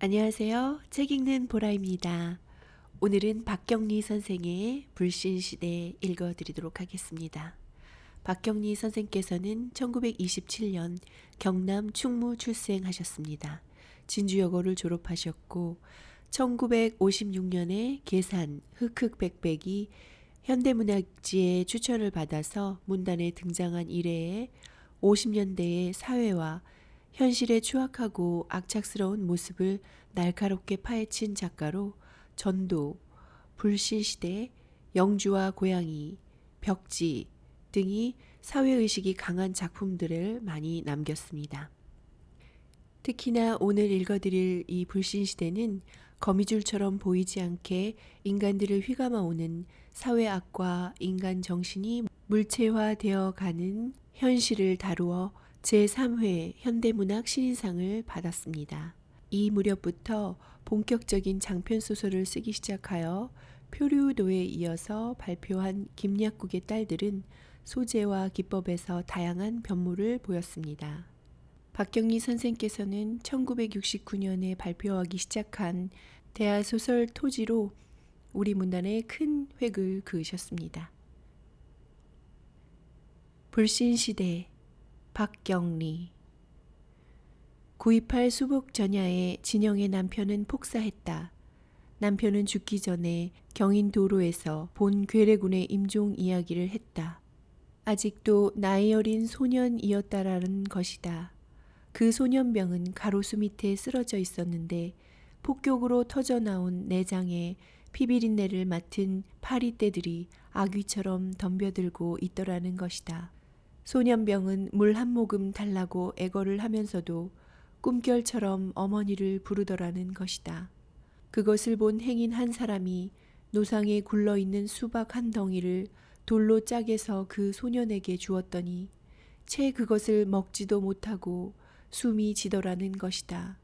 안녕하세요. 책 읽는 보라입니다. 오늘은 박경리 선생의 불신시대 읽어드리도록 하겠습니다. 박경리 선생께서는 1927년 경남 충무 출생하셨습니다. 진주여고를 졸업하셨고 1956년에 계산 흑흑백백이 현대문학지의 추천을 받아서 문단에 등장한 이래에 50년대의 사회와 현실의 추악하고 악착스러운 모습을 날카롭게 파헤친 작가로 전도, 불신시대, 영주와 고양이, 벽지 등이 사회의식이 강한 작품들을 많이 남겼습니다. 특히나 오늘 읽어드릴 이 불신시대는 거미줄처럼 보이지 않게 인간들을 휘감아오는 사회악과 인간 정신이 물체화되어 가는 현실을 다루어 제3회 현대문학 신인상을 받았습니다. 이 무렵부터 본격적인 장편소설을 쓰기 시작하여 표류도에 이어서 발표한 김약국의 딸들은 소재와 기법에서 다양한 변모를 보였습니다. 박경리 선생께서는 1969년에 발표하기 시작한 대하소설 토지로 우리 문단에 큰 획을 그으셨습니다. 불신시대 박경리 9.28 수복 전야에 진영의 남편은 폭사했다. 남편은 죽기 전에 경인 도로에서 본 괴뢰군의 임종 이야기를 했다. 아직도 나이 어린 소년이었다라는 것이다. 그 소년병은 가로수 밑에 쓰러져 있었는데 폭격으로 터져나온 내장에 피비린내를 맡은 파리떼들이 아귀처럼 덤벼들고 있더라는 것이다. 소년병은 물 한 모금 달라고 애걸을 하면서도 꿈결처럼 어머니를 부르더라는 것이다. 그것을 본 행인 한 사람이 노상에 굴러있는 수박 한 덩이를 돌로 짜게서 그 소년에게 주었더니 채 그것을 먹지도 못하고 숨이 지더라는 것이다.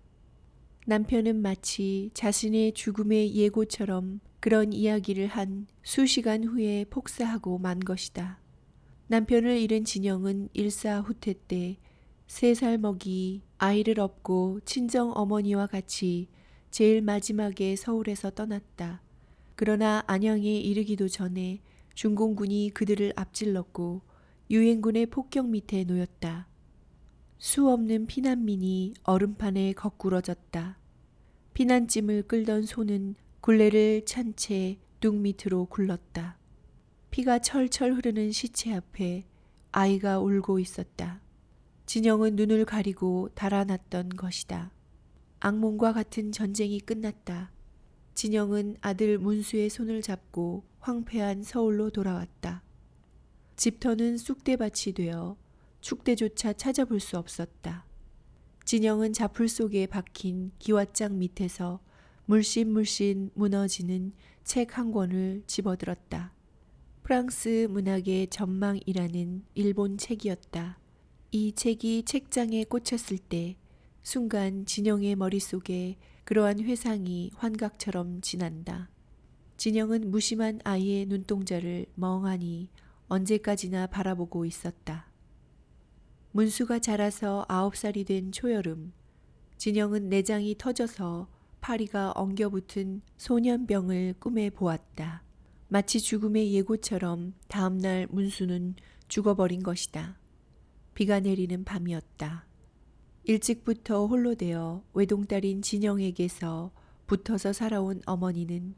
남편은 마치 자신의 죽음의 예고처럼 그런 이야기를 한 수시간 후에 폭사하고 만 것이다. 남편을 잃은 진영은 일사후퇴 때 3살 먹이 아이를 업고 친정 어머니와 같이 제일 마지막에 서울에서 떠났다. 그러나 안양에 이르기도 전에 중공군이 그들을 앞질렀고 유엔군의 폭격 밑에 놓였다. 수 없는 피난민이 얼음판에 거꾸러졌다. 피난짐을 끌던 소는 굴레를 찬 채 뚝 밑으로 굴렀다. 피가 철철 흐르는 시체 앞에 아이가 울고 있었다. 진영은 눈을 가리고 달아났던 것이다. 악몽과 같은 전쟁이 끝났다. 진영은 아들 문수의 손을 잡고 황폐한 서울로 돌아왔다. 집터는 쑥대밭이 되어 축대조차 찾아볼 수 없었다. 진영은 자풀 속에 박힌 기왓장 밑에서 물씬물씬 무너지는 책 한 권을 집어들었다. 프랑스 문학의 전망이라는 일본 책이었다. 이 책이 책장에 꽂혔을 때 순간 진영의 머릿속에 그러한 회상이 환각처럼 지난다. 진영은 무심한 아이의 눈동자를 멍하니 언제까지나 바라보고 있었다. 문수가 자라서 9살이 된 초여름, 진영은 내장이 터져서 파리가 엉겨붙은 소년병을 꿈에 보았다. 마치 죽음의 예고처럼 다음날 문수는 죽어버린 것이다. 비가 내리는 밤이었다. 일찍부터 홀로 되어 외동딸인 진영에게서 붙어서 살아온 어머니는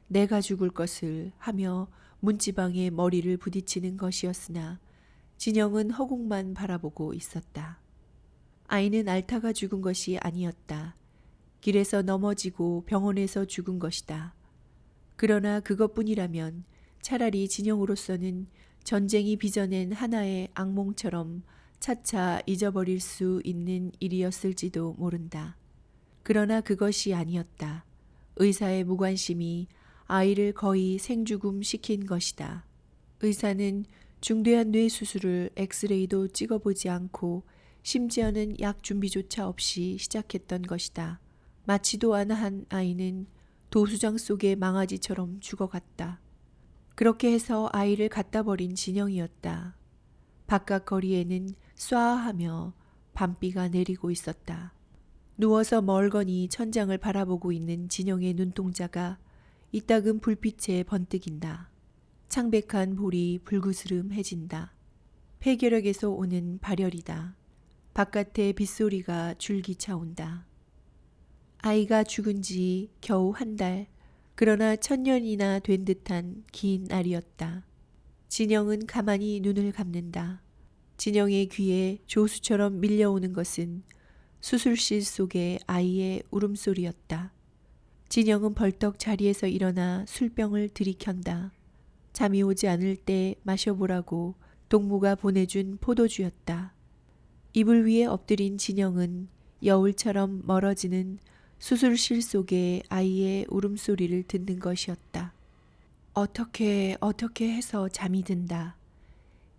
내가 죽을 것을 하며 문지방에 머리를 부딪히는 것이었으나 진영은 허공만 바라보고 있었다. 아이는 앓다가 죽은 것이 아니었다. 길에서 넘어지고 병원에서 죽은 것이다. 그러나 그것뿐이라면 차라리 진영으로서는 전쟁이 빚어낸 하나의 악몽처럼 차차 잊어버릴 수 있는 일이었을지도 모른다. 그러나 그것이 아니었다. 의사의 무관심이 아이를 거의 생죽음 시킨 것이다. 의사는 중대한 뇌 수술을 엑스레이도 찍어보지 않고 심지어는 약 준비조차 없이 시작했던 것이다. 맞지도 않아 한 아이는 도수장 속의 망아지처럼 죽어갔다. 그렇게 해서 아이를 갖다 버린 진영이었다. 바깥 거리에는 쏴하며 밤비가 내리고 있었다. 누워서 멀거니 천장을 바라보고 있는 진영의 눈동자가 이따금 불빛에 번뜩인다. 창백한 볼이 불그스름해진다. 폐결핵에서 오는 발열이다. 바깥에 빗소리가 줄기차온다. 아이가 죽은 지 겨우 한 달, 그러나 1000년이나 된 듯한 긴 날이었다. 진영은 가만히 눈을 감는다. 진영의 귀에 조수처럼 밀려오는 것은 수술실 속의 아이의 울음소리였다. 진영은 벌떡 자리에서 일어나 술병을 들이켠다. 잠이 오지 않을 때 마셔보라고 동무가 보내준 포도주였다. 이불 위에 엎드린 진영은 여울처럼 멀어지는 수술실 속의 아이의 울음소리를 듣는 것이었다. 어떻게 해서 잠이 든다.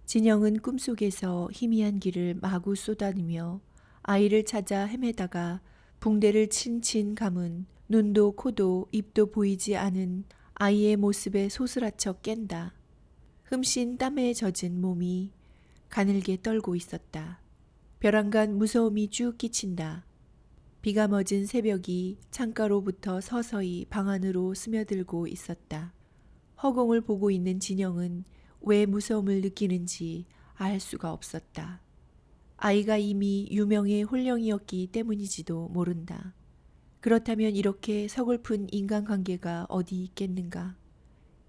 진영은 꿈속에서 희미한 길을 마구 쏟아내며 아이를 찾아 헤매다가 붕대를 친친 감은 눈도 코도 입도 보이지 않은 아이의 모습에 소스라쳐 깬다. 흠씬 땀에 젖은 몸이 가늘게 떨고 있었다. 벼랑간 무서움이 쭉 끼친다. 비가 멎은 새벽이 창가로부터 서서히 방 안으로 스며들고 있었다. 허공을 보고 있는 진영은 왜 무서움을 느끼는지 알 수가 없었다. 아이가 이미 유명의 홀령이었기 때문이지도 모른다. 그렇다면 이렇게 서글픈 인간관계가 어디 있겠는가.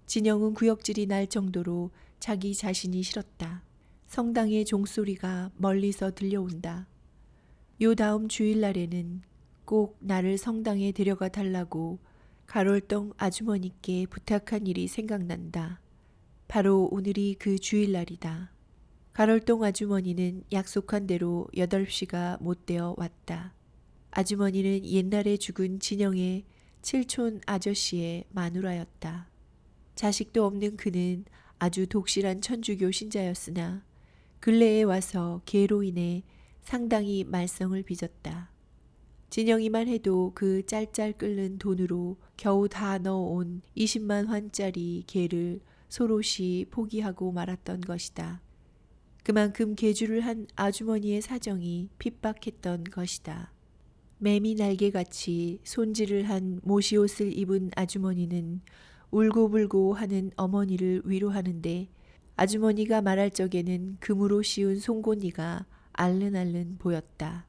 진영은 구역질이 날 정도로 자기 자신이 싫었다. 성당의 종소리가 멀리서 들려온다. 요 다음 주일날에는 꼭 나를 성당에 데려가 달라고 가롤동 아주머니께 부탁한 일이 생각난다. 바로 오늘이 그 주일날이다. 가롤동 아주머니는 약속한 대로 8시가 못되어 왔다. 아주머니는 옛날에 죽은 진영의 칠촌 아저씨의 마누라였다. 자식도 없는 그는 아주 독실한 천주교 신자였으나 근래에 와서 개로 인해 상당히 말썽을 빚었다. 진영이만 해도 그 짤짤 끓는 돈으로 겨우 다 넣어온 20만 환짜리 개를 소롯이 포기하고 말았던 것이다. 그만큼 개주를 한 아주머니의 사정이 핍박했던 것이다. 매미 날개같이 손질을 한 모시옷을 입은 아주머니는 울고불고 하는 어머니를 위로하는데 아주머니가 말할 적에는 금으로 씌운 송곳니가 알른알른 보였다.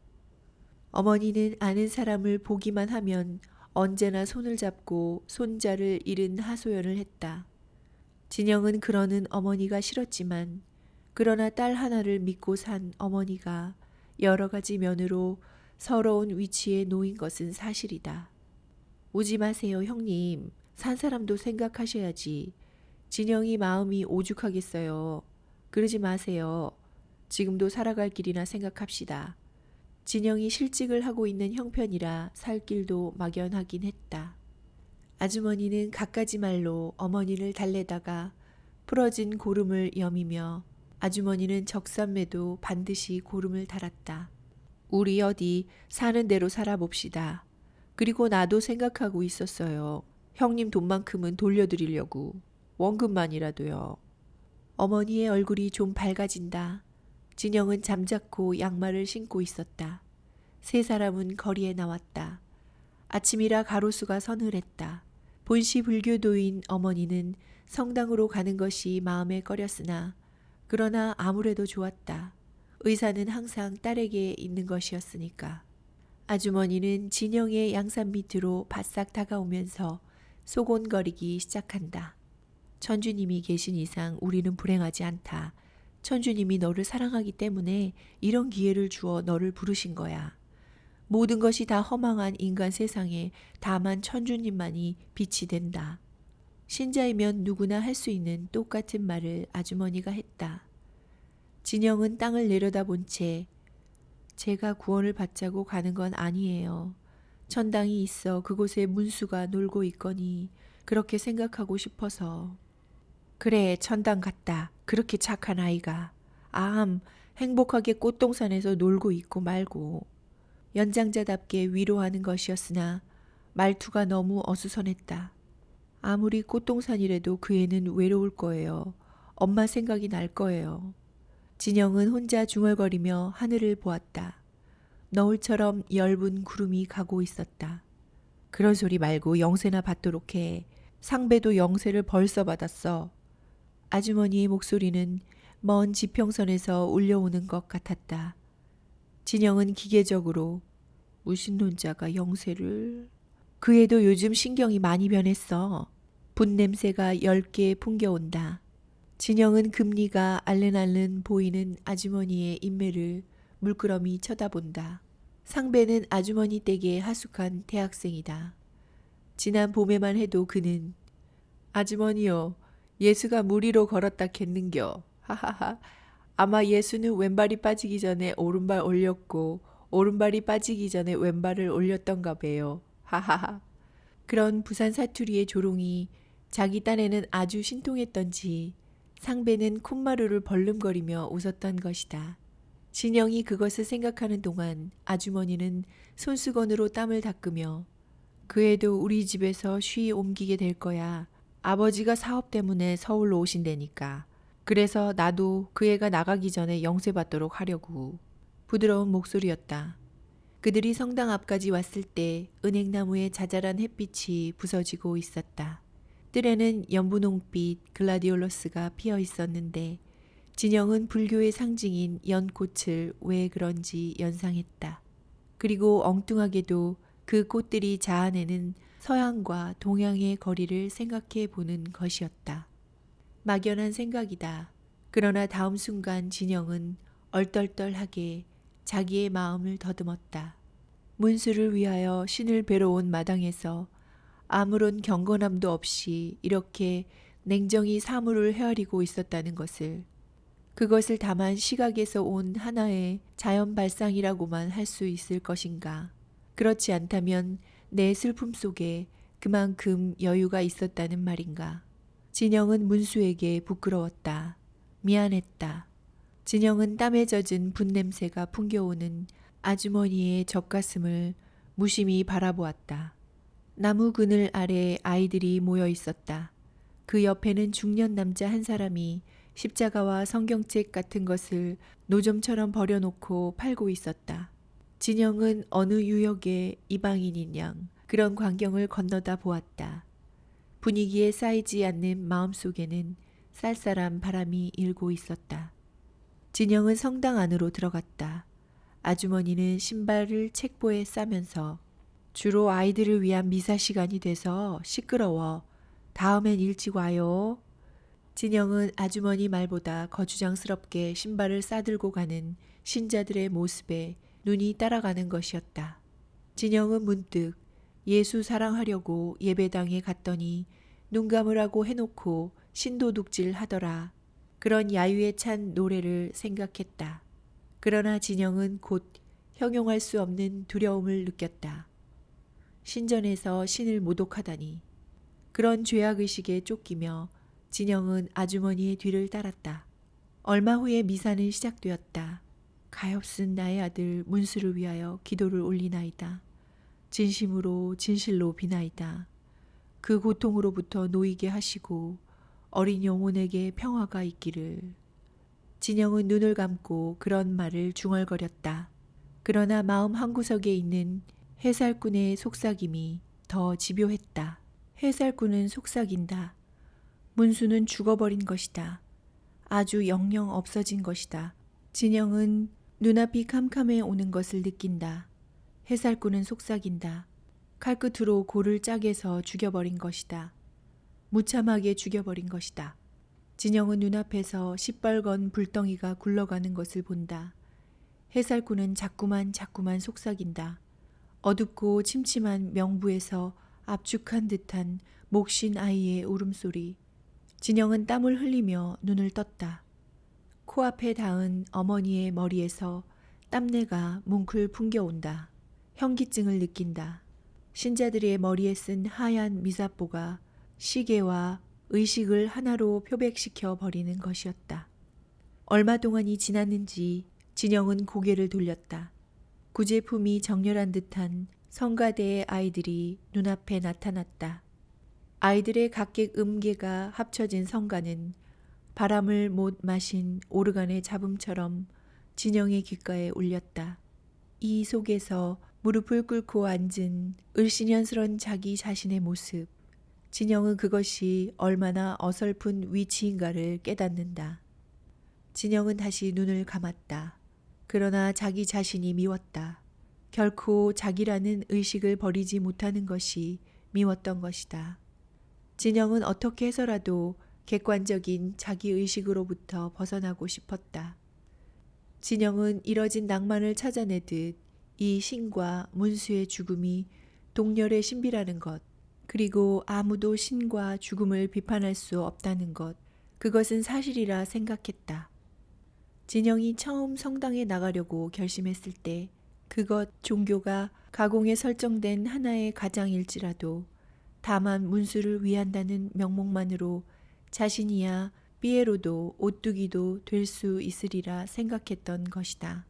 어머니는 아는 사람을 보기만 하면 언제나 손을 잡고 손자를 잃은 하소연을 했다. 진영은 그러는 어머니가 싫었지만 그러나 딸 하나를 믿고 산 어머니가 여러 가지 면으로 서러운 위치에 놓인 것은 사실이다. 우지 마세요, 형님. 산 사람도 생각하셔야지. 진영이 마음이 오죽하겠어요. 그러지 마세요. 지금도 살아갈 길이나 생각합시다. 진영이 실직을 하고 있는 형편이라 살 길도 막연하긴 했다. 아주머니는 갖가지 말로 어머니를 달래다가 풀어진 고름을 여미며 아주머니는 적삼매도 반드시 고름을 달았다. 우리 어디 사는 대로 살아봅시다. 그리고 나도 생각하고 있었어요. 형님 돈만큼은 돌려드리려고. 원금만이라도요. 어머니의 얼굴이 좀 밝아진다. 진영은 잠자코 양말을 신고 있었다. 세 사람은 거리에 나왔다. 아침이라 가로수가 서늘했다. 본시 불교도인 어머니는 성당으로 가는 것이 마음에 꺼렸으나 그러나 아무래도 좋았다. 의사는 항상 딸에게 있는 것이었으니까. 아주머니는 진영의 양산 밑으로 바싹 다가오면서 소곤거리기 시작한다. 천주님이 계신 이상 우리는 불행하지 않다. 천주님이 너를 사랑하기 때문에 이런 기회를 주어 너를 부르신 거야. 모든 것이 다 허망한 인간 세상에 다만 천주님만이 빛이 된다. 신자이면 누구나 할 수 있는 똑같은 말을 아주머니가 했다. 진영은 땅을 내려다본 채 제가 구원을 받자고 가는 건 아니에요. 천당이 있어 그곳에 문수가 놀고 있거니 그렇게 생각하고 싶어서. 그래, 천당 갔다. 그렇게 착한 아이가. 행복하게 꽃동산에서 놀고 있고 말고. 연장자답게 위로하는 것이었으나 말투가 너무 어수선했다. 아무리 꽃동산이라도 그 애는 외로울 거예요. 엄마 생각이 날 거예요. 진영은 혼자 중얼거리며 하늘을 보았다. 너울처럼 엷은 구름이 가고 있었다. 그런 소리 말고 영세나 받도록 해. 상배도 영세를 벌써 받았어. 아주머니의 목소리는 먼 지평선에서 울려오는 것 같았다. 진영은 기계적으로 무신론자가 영세를... 그 애도 요즘 신경이 많이 변했어. 분냄새가 10개 풍겨온다. 진영은 금리가 알른알른 보이는 아주머니의 인매를 물끄러미 쳐다본다. 상배는 아주머니 댁의 하숙한 대학생이다. 지난 봄에만 해도 그는 아주머니요, 예수가 물 위로 걸었다 겠는겨. 하하하. 아마 예수는 왼발이 빠지기 전에 오른발 올렸고 오른발이 빠지기 전에 왼발을 올렸던가 봐요. 하하하. 그런 부산 사투리의 조롱이 자기 딴에는 아주 신통했던지 상배는 콧마루를 벌름거리며 웃었던 것이다. 진영이 그것을 생각하는 동안 아주머니는 손수건으로 땀을 닦으며 그 애도 우리 집에서 쉬 옮기게 될 거야. 아버지가 사업 때문에 서울로 오신다니까. 그래서 나도 그 애가 나가기 전에 영세받도록 하려고. 부드러운 목소리였다. 그들이 성당 앞까지 왔을 때 은행나무에 자잘한 햇빛이 부서지고 있었다. 뜰에는 연분홍빛 글라디올러스가 피어 있었는데 진영은 불교의 상징인 연꽃을 왜 그런지 연상했다. 그리고 엉뚱하게도 그 꽃들이 자아내는 서양과 동양의 거리를 생각해 보는 것이었다. 막연한 생각이다. 그러나 다음 순간 진영은 얼떨떨하게 자기의 마음을 더듬었다. 문수를 위하여 신을 뵈러 온 마당에서 아무런 경건함도 없이 이렇게 냉정히 사물을 헤아리고 있었다는 것을, 그것을 다만 시각에서 온 하나의 자연 발상이라고만 할 수 있을 것인가. 그렇지 않다면 내 슬픔 속에 그만큼 여유가 있었다는 말인가. 진영은 문수에게 부끄러웠다. 미안했다. 진영은 땀에 젖은 분냄새가 풍겨오는 아주머니의 젖가슴을 무심히 바라보았다. 나무 그늘 아래 아이들이 모여 있었다. 그 옆에는 중년 남자 한 사람이 십자가와 성경책 같은 것을 노점처럼 버려놓고 팔고 있었다. 진영은 어느 유역의 이방인인 양 그런 광경을 건너다 보았다. 분위기에 쌓이지 않는 마음속에는 쌀쌀한 바람이 일고 있었다. 진영은 성당 안으로 들어갔다. 아주머니는 신발을 책보에 싸면서 주로 아이들을 위한 미사 시간이 돼서 시끄러워. 다음엔 일찍 와요. 진영은 아주머니 말보다 거추장스럽게 신발을 싸들고 가는 신자들의 모습에 눈이 따라가는 것이었다. 진영은 문득 예수 사랑하려고 예배당에 갔더니 눈 감으라고 해놓고 신도둑질 하더라. 그런 야유에 찬 노래를 생각했다. 그러나 진영은 곧 형용할 수 없는 두려움을 느꼈다. 신전에서 신을 모독하다니. 그런 죄악의식에 쫓기며 진영은 아주머니의 뒤를 따랐다. 얼마 후에 미사는 시작되었다. 가엾은 나의 아들 문수를 위하여 기도를 올리나이다. 진심으로 진실로 비나이다. 그 고통으로부터 놓이게 하시고 어린 영혼에게 평화가 있기를. 진영은 눈을 감고 그런 말을 중얼거렸다. 그러나 마음 한구석에 있는 해살꾼의 속삭임이 더 집요했다. 해살꾼은 속삭인다. 문수는 죽어버린 것이다. 아주 영영 없어진 것이다. 진영은 눈앞이 캄캄해 오는 것을 느낀다. 해살꾼은 속삭인다. 칼끝으로 골을 짜게서 죽여버린 것이다. 무참하게 죽여버린 것이다. 진영은 눈앞에서 시뻘건 불덩이가 굴러가는 것을 본다. 해살꾼은 자꾸만 속삭인다. 어둡고 침침한 명부에서 압축한 듯한 목신 아이의 울음소리. 진영은 땀을 흘리며 눈을 떴다. 코앞에 닿은 어머니의 머리에서 땀내가 뭉클 풍겨온다. 현기증을 느낀다. 신자들의 머리에 쓴 하얀 미사뽀가 시계와 의식을 하나로 표백시켜 버리는 것이었다. 얼마 동안이 지났는지 진영은 고개를 돌렸다. 구제품이 정렬한 듯한 성가대의 아이들이 눈앞에 나타났다. 아이들의 각객 음계가 합쳐진 성가는 바람을 못 마신 오르간의 잡음처럼 진영의 귓가에 울렸다. 이 속에서 무릎을 꿇고 앉은 을씨년스런 자기 자신의 모습. 진영은 그것이 얼마나 어설픈 위치인가를 깨닫는다. 진영은 다시 눈을 감았다. 그러나 자기 자신이 미웠다. 결코 자기라는 의식을 버리지 못하는 것이 미웠던 것이다. 진영은 어떻게 해서라도 객관적인 자기 의식으로부터 벗어나고 싶었다. 진영은 이뤄진 낭만을 찾아내듯 이 신과 문수의 죽음이 동렬의 신비라는 것, 그리고 아무도 신과 죽음을 비판할 수 없다는 것, 그것은 사실이라 생각했다. 진영이 처음 성당에 나가려고 결심했을 때 그것 종교가 가공에 설정된 하나의 가장일지라도 다만 문수를 위한다는 명목만으로 자신이야 삐에로도 오뚜기도 될 수 있으리라 생각했던 것이다.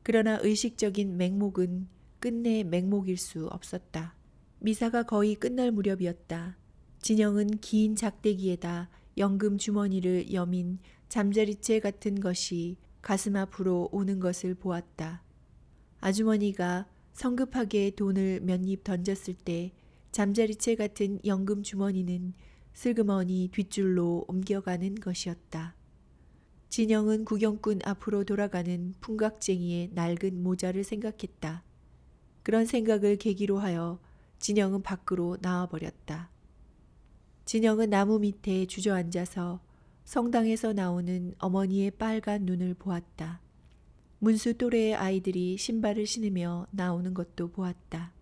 그러나 의식적인 맹목은 끝내 맹목일 수 없었다. 미사가 거의 끝날 무렵이었다. 진영은 긴 작대기에다 연금 주머니를 여민 잠자리채 같은 것이 가슴 앞으로 오는 것을 보았다. 아주머니가 성급하게 돈을 몇 입 던졌을 때 잠자리채 같은 연금 주머니는 슬그머니 뒷줄로 옮겨가는 것이었다. 진영은 구경꾼 앞으로 돌아가는 풍각쟁이의 낡은 모자를 생각했다. 그런 생각을 계기로 하여 진영은 밖으로 나와버렸다. 진영은 나무 밑에 주저앉아서 성당에서 나오는 어머니의 빨간 눈을 보았다. 문수 또래의 아이들이 신발을 신으며 나오는 것도 보았다.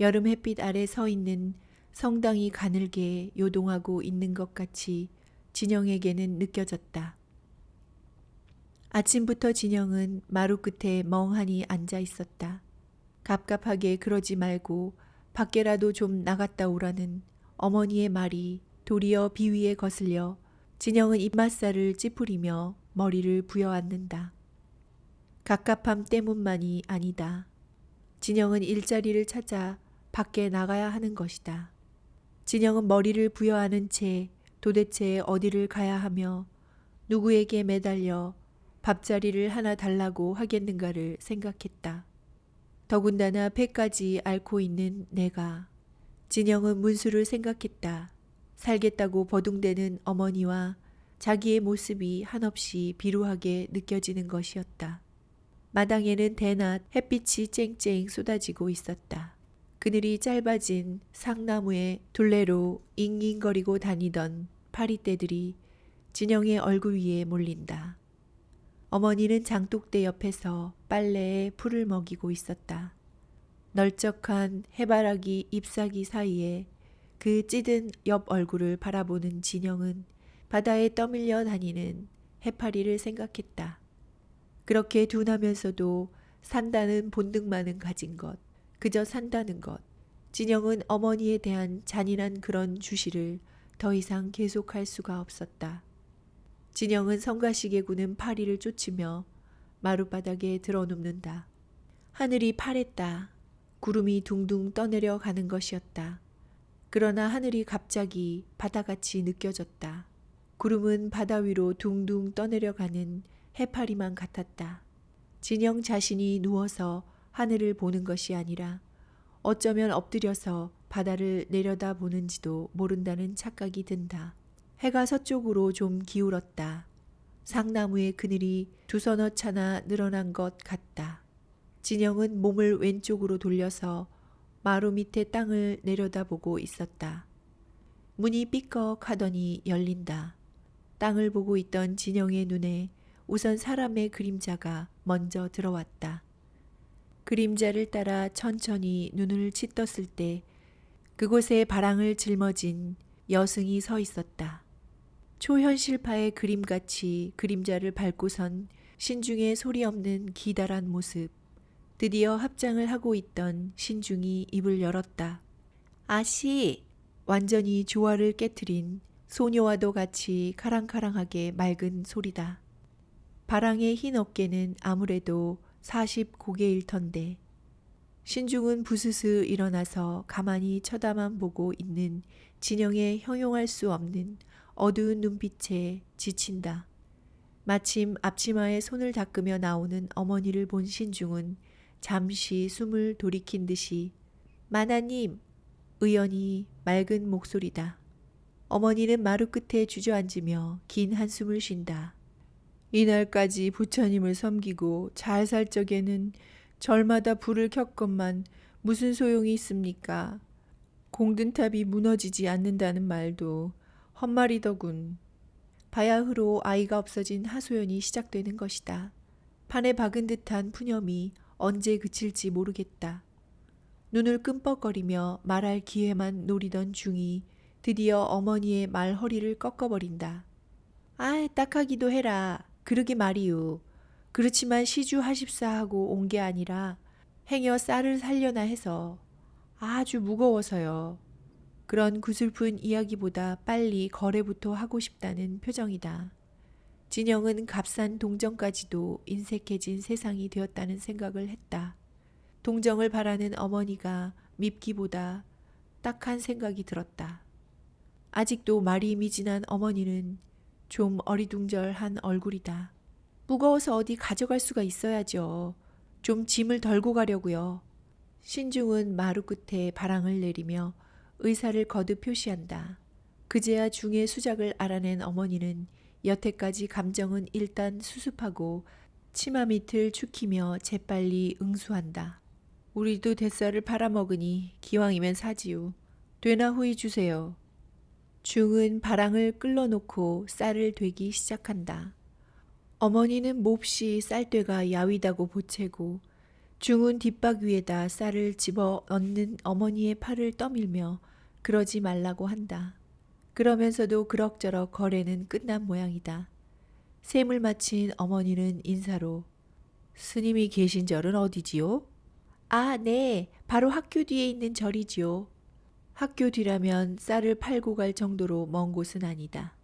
여름 햇빛 아래 서 있는 성당이 가늘게 요동하고 있는 것 같이 진영에게는 느껴졌다. 아침부터 진영은 마루 끝에 멍하니 앉아 있었다. 갑갑하게 그러지 말고 밖에라도 좀 나갔다 오라는 어머니의 말이 도리어 비위에 거슬려 진영은 입맛살을 찌푸리며 머리를 부여앉는다. 갑갑함 때문만이 아니다. 진영은 일자리를 찾아 밖에 나가야 하는 것이다. 진영은 머리를 부여하는 채 도대체 어디를 가야 하며 누구에게 매달려 밥자리를 하나 달라고 하겠는가를 생각했다. 더군다나 배까지 앓고 있는 내가. 진영은 문수를 생각했다. 살겠다고 버둥대는 어머니와 자기의 모습이 한없이 비루하게 느껴지는 것이었다. 마당에는 대낮 햇빛이 쨍쨍 쏟아지고 있었다. 그늘이 짧아진 상나무의 둘레로 잉잉거리고 다니던 파리떼들이 진영의 얼굴 위에 몰린다. 어머니는 장독대 옆에서 빨래에 풀을 먹이고 있었다. 널쩍한 해바라기 잎사귀 사이에 그 찌든 옆 얼굴을 바라보는 진영은 바다에 떠밀려 다니는 해파리를 생각했다. 그렇게 둔하면서도 산다는 본능만은 가진 것, 그저 산다는 것. 진영은 어머니에 대한 잔인한 그런 주시를 더 이상 계속할 수가 없었다. 진영은 성가시게 구는 파리를 쫓으며 마룻바닥에 드러눕는다. 하늘이 파랬다. 구름이 둥둥 떠내려 가는 것이었다. 그러나 하늘이 갑자기 바다같이 느껴졌다. 구름은 바다 위로 둥둥 떠내려가는 해파리만 같았다. 진영 자신이 누워서 하늘을 보는 것이 아니라 어쩌면 엎드려서 바다를 내려다보는지도 모른다는 착각이 든다. 해가 서쪽으로 좀 기울었다. 상나무의 그늘이 두서너 차나 늘어난 것 같다. 진영은 몸을 왼쪽으로 돌려서 마루 밑에 땅을 내려다보고 있었다. 문이 삐걱 하더니 열린다. 땅을 보고 있던 진영의 눈에 우선 사람의 그림자가 먼저 들어왔다. 그림자를 따라 천천히 눈을 치떴을 때 그곳에 바랑을 짊어진 여승이 서 있었다. 초현실파의 그림같이 그림자를 밟고선 신중의 소리 없는 기다란 모습. 드디어 합장을 하고 있던 신중이 입을 열었다. 아씨! 완전히 조화를 깨트린 소녀와도 같이 카랑카랑하게 맑은 소리다. 바랑의 흰 어깨는 아무래도 40고개일 터인데 신중은 부스스 일어나서 가만히 쳐다만 보고 있는 진영의 형용할 수 없는 어두운 눈빛에 지친다. 마침 앞치마에 손을 닦으며 나오는 어머니를 본 신중은 잠시 숨을 돌이킨 듯이 마나님, 의연히 맑은 목소리다. 어머니는 마루 끝에 주저앉으며 긴 한숨을 쉰다. 이날까지 부처님을 섬기고 잘 살 적에는 절마다 불을 켰건만 무슨 소용이 있습니까? 공든탑이 무너지지 않는다는 말도 헛말이더군. 바야흐로 아이가 없어진 하소연이 시작되는 것이다. 판에 박은 듯한 푸념이 언제 그칠지 모르겠다. 눈을 끔뻑거리며 말할 기회만 노리던 중이 드디어 어머니의 말허리를 꺾어버린다. 아, 딱하기도 해라. 그러게 말이유. 그렇지만 시주하십사 하고 온 게 아니라 행여 쌀을 살려나 해서 아주 무거워서요. 그런 구슬픈 이야기보다 빨리 거래부터 하고 싶다는 표정이다. 진영은 값싼 동정까지도 인색해진 세상이 되었다는 생각을 했다. 동정을 바라는 어머니가 밉기보다 딱한 생각이 들었다. 아직도 말이 미진한 어머니는 좀 어리둥절한 얼굴이다. 무거워서 어디 가져갈 수가 있어야죠. 좀 짐을 덜고 가려고요. 신중은 마루 끝에 바랑을 내리며 의사를 거듭 표시한다. 그제야 중의 수작을 알아낸 어머니는 여태까지 감정은 일단 수습하고 치마 밑을 축히며 재빨리 응수한다. 우리도 대쌀을 팔아먹으니 기왕이면 사지요. 되나 후이 주세요. 중은 바랑을 끌어놓고 쌀을 되기 시작한다. 어머니는 몹시 쌀되가 야위다고 보채고 중은 뒷박 위에다 쌀을 집어 얹는 어머니의 팔을 떠밀며 그러지 말라고 한다. 그러면서도 그럭저럭 거래는 끝난 모양이다. 셈을 마친 어머니는 인사로 스님이 계신 절은 어디지요? 아, 네. 바로 학교 뒤에 있는 절이지요. 학교 뒤라면 쌀을 팔고 갈 정도로 먼 곳은 아니다.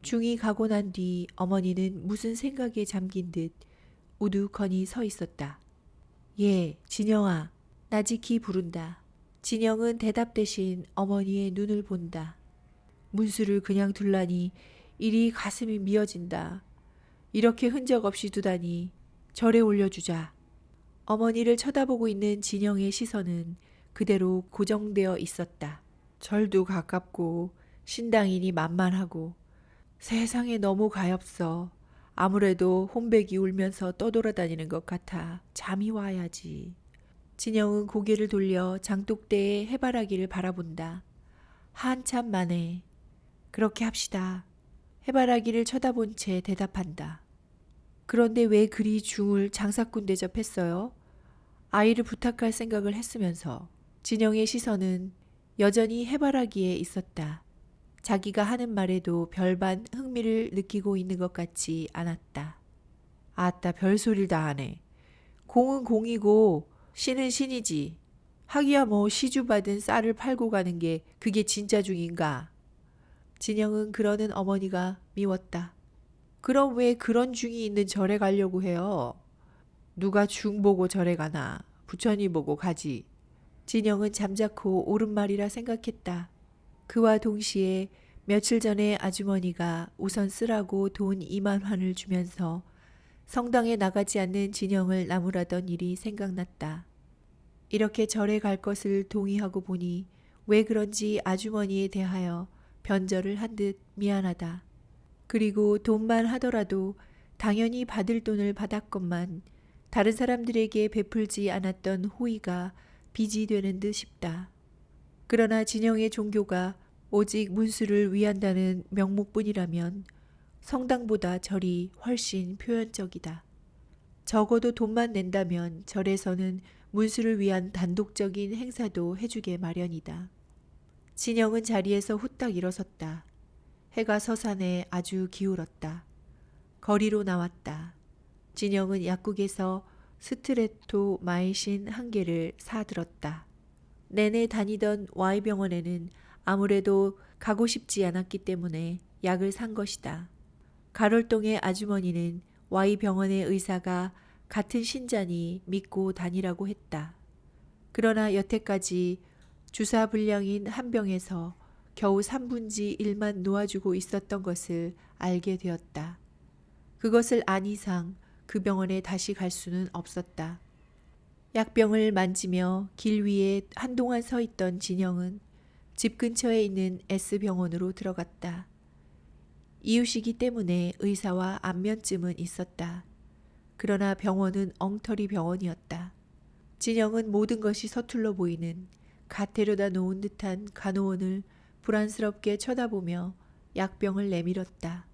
중이 가고 난 뒤 어머니는 무슨 생각에 잠긴 듯 우두커니 서 있었다. 예, 진영아. 나지키 부른다. 진영은 대답 대신 어머니의 눈을 본다. 문수를 그냥 둘라니 이리 가슴이 미어진다. 이렇게 흔적 없이 두다니 절에 올려주자. 어머니를 쳐다보고 있는 진영의 시선은 그대로 고정되어 있었다. 절도 가깝고 신당이니 만만하고 세상에 너무 가엾어. 아무래도 혼백이 울면서 떠돌아다니는 것 같아 잠이 와야지. 진영은 고개를 돌려 장독대의 해바라기를 바라본다. 한참 만에 그렇게 합시다. 해바라기를 쳐다본 채 대답한다. 그런데 왜 그리 중을 장사꾼 대접했어요? 아이를 부탁할 생각을 했으면서. 진영의 시선은 여전히 해바라기에 있었다. 자기가 하는 말에도 별반 흥미를 느끼고 있는 것 같지 않았다. 아따, 별소리를 다 하네. 공은 공이고 신은 신이지. 하기야 뭐 시주받은 쌀을 팔고 가는 게 그게 진짜 중인가. 진영은 그러는 어머니가 미웠다. 그럼 왜 그런 중이 있는 절에 가려고 해요? 누가 중 보고 절에 가나. 부처님 보고 가지. 진영은 잠자코 옳은 말이라 생각했다. 그와 동시에 며칠 전에 아주머니가 우선 쓰라고 돈 2만 환을 주면서 성당에 나가지 않는 진영을 나무라던 일이 생각났다. 이렇게 절에 갈 것을 동의하고 보니 왜 그런지 아주머니에 대하여 변절을 한 듯 미안하다. 그리고 돈만 하더라도 당연히 받을 돈을 받았건만 다른 사람들에게 베풀지 않았던 호의가 빚이 되는 듯 싶다. 그러나 진영의 종교가 오직 문수를 위한다는 명목뿐이라면 성당보다 절이 훨씬 표현적이다. 적어도 돈만 낸다면 절에서는 문수를 위한 단독적인 행사도 해주게 마련이다. 진영은 자리에서 후딱 일어섰다. 해가 서산에 아주 기울었다. 거리로 나왔다. 진영은 약국에서 스트레토 마이신 한 개를 사들었다. 내내 다니던 Y병원에는 아무래도 가고 싶지 않았기 때문에 약을 산 것이다. 가롤동의 아주머니는 Y병원의 의사가 같은 신자니 믿고 다니라고 했다. 그러나 여태까지 주사불량인 한 병에서 겨우 3분지 1만 놓아주고 있었던 것을 알게 되었다. 그것을 안 이상 그 병원에 다시 갈 수는 없었다. 약병을 만지며 길 위에 한동안 서 있던 진영은 집 근처에 있는 S병원으로 들어갔다. 이웃이기 때문에 의사와 안면쯤은 있었다. 그러나 병원은 엉터리 병원이었다. 진영은 모든 것이 서툴러 보이는 갓 데려다 놓은 듯한 간호원을 불안스럽게 쳐다보며 약병을 내밀었다.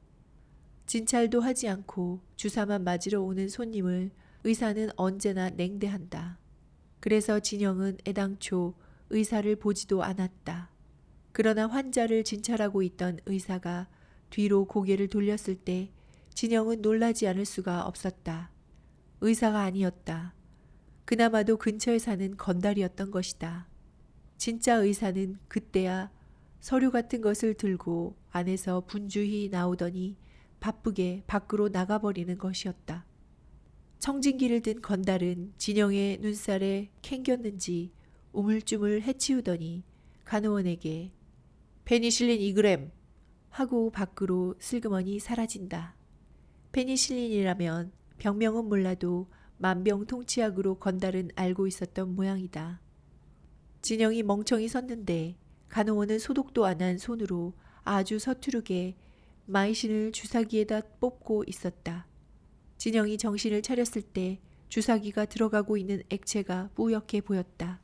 진찰도 하지 않고 주사만 맞으러 오는 손님을 의사는 언제나 냉대한다. 그래서 진영은 애당초 의사를 보지도 않았다. 그러나 환자를 진찰하고 있던 의사가 뒤로 고개를 돌렸을 때 진영은 놀라지 않을 수가 없었다. 의사가 아니었다. 그나마도 근처에 사는 건달이었던 것이다. 진짜 의사는 그때야 서류 같은 것을 들고 안에서 분주히 나오더니 바쁘게 밖으로 나가버리는 것이었다. 청진기를 든 건달은 진영의 눈살에 캥겼는지 우물쭈물 해치우더니 간호원에게 페니실린 2g 하고 밖으로 슬그머니 사라진다. 페니실린이라면 병명은 몰라도 만병통치약으로 건달은 알고 있었던 모양이다. 진영이 멍청이 섰는데 간호원은 소독도 안 한 손으로 아주 서투르게 마이신을 주사기에다 뽑고 있었다. 진영이 정신을 차렸을 때 주사기가 들어가고 있는 액체가 뿌옇게 보였다.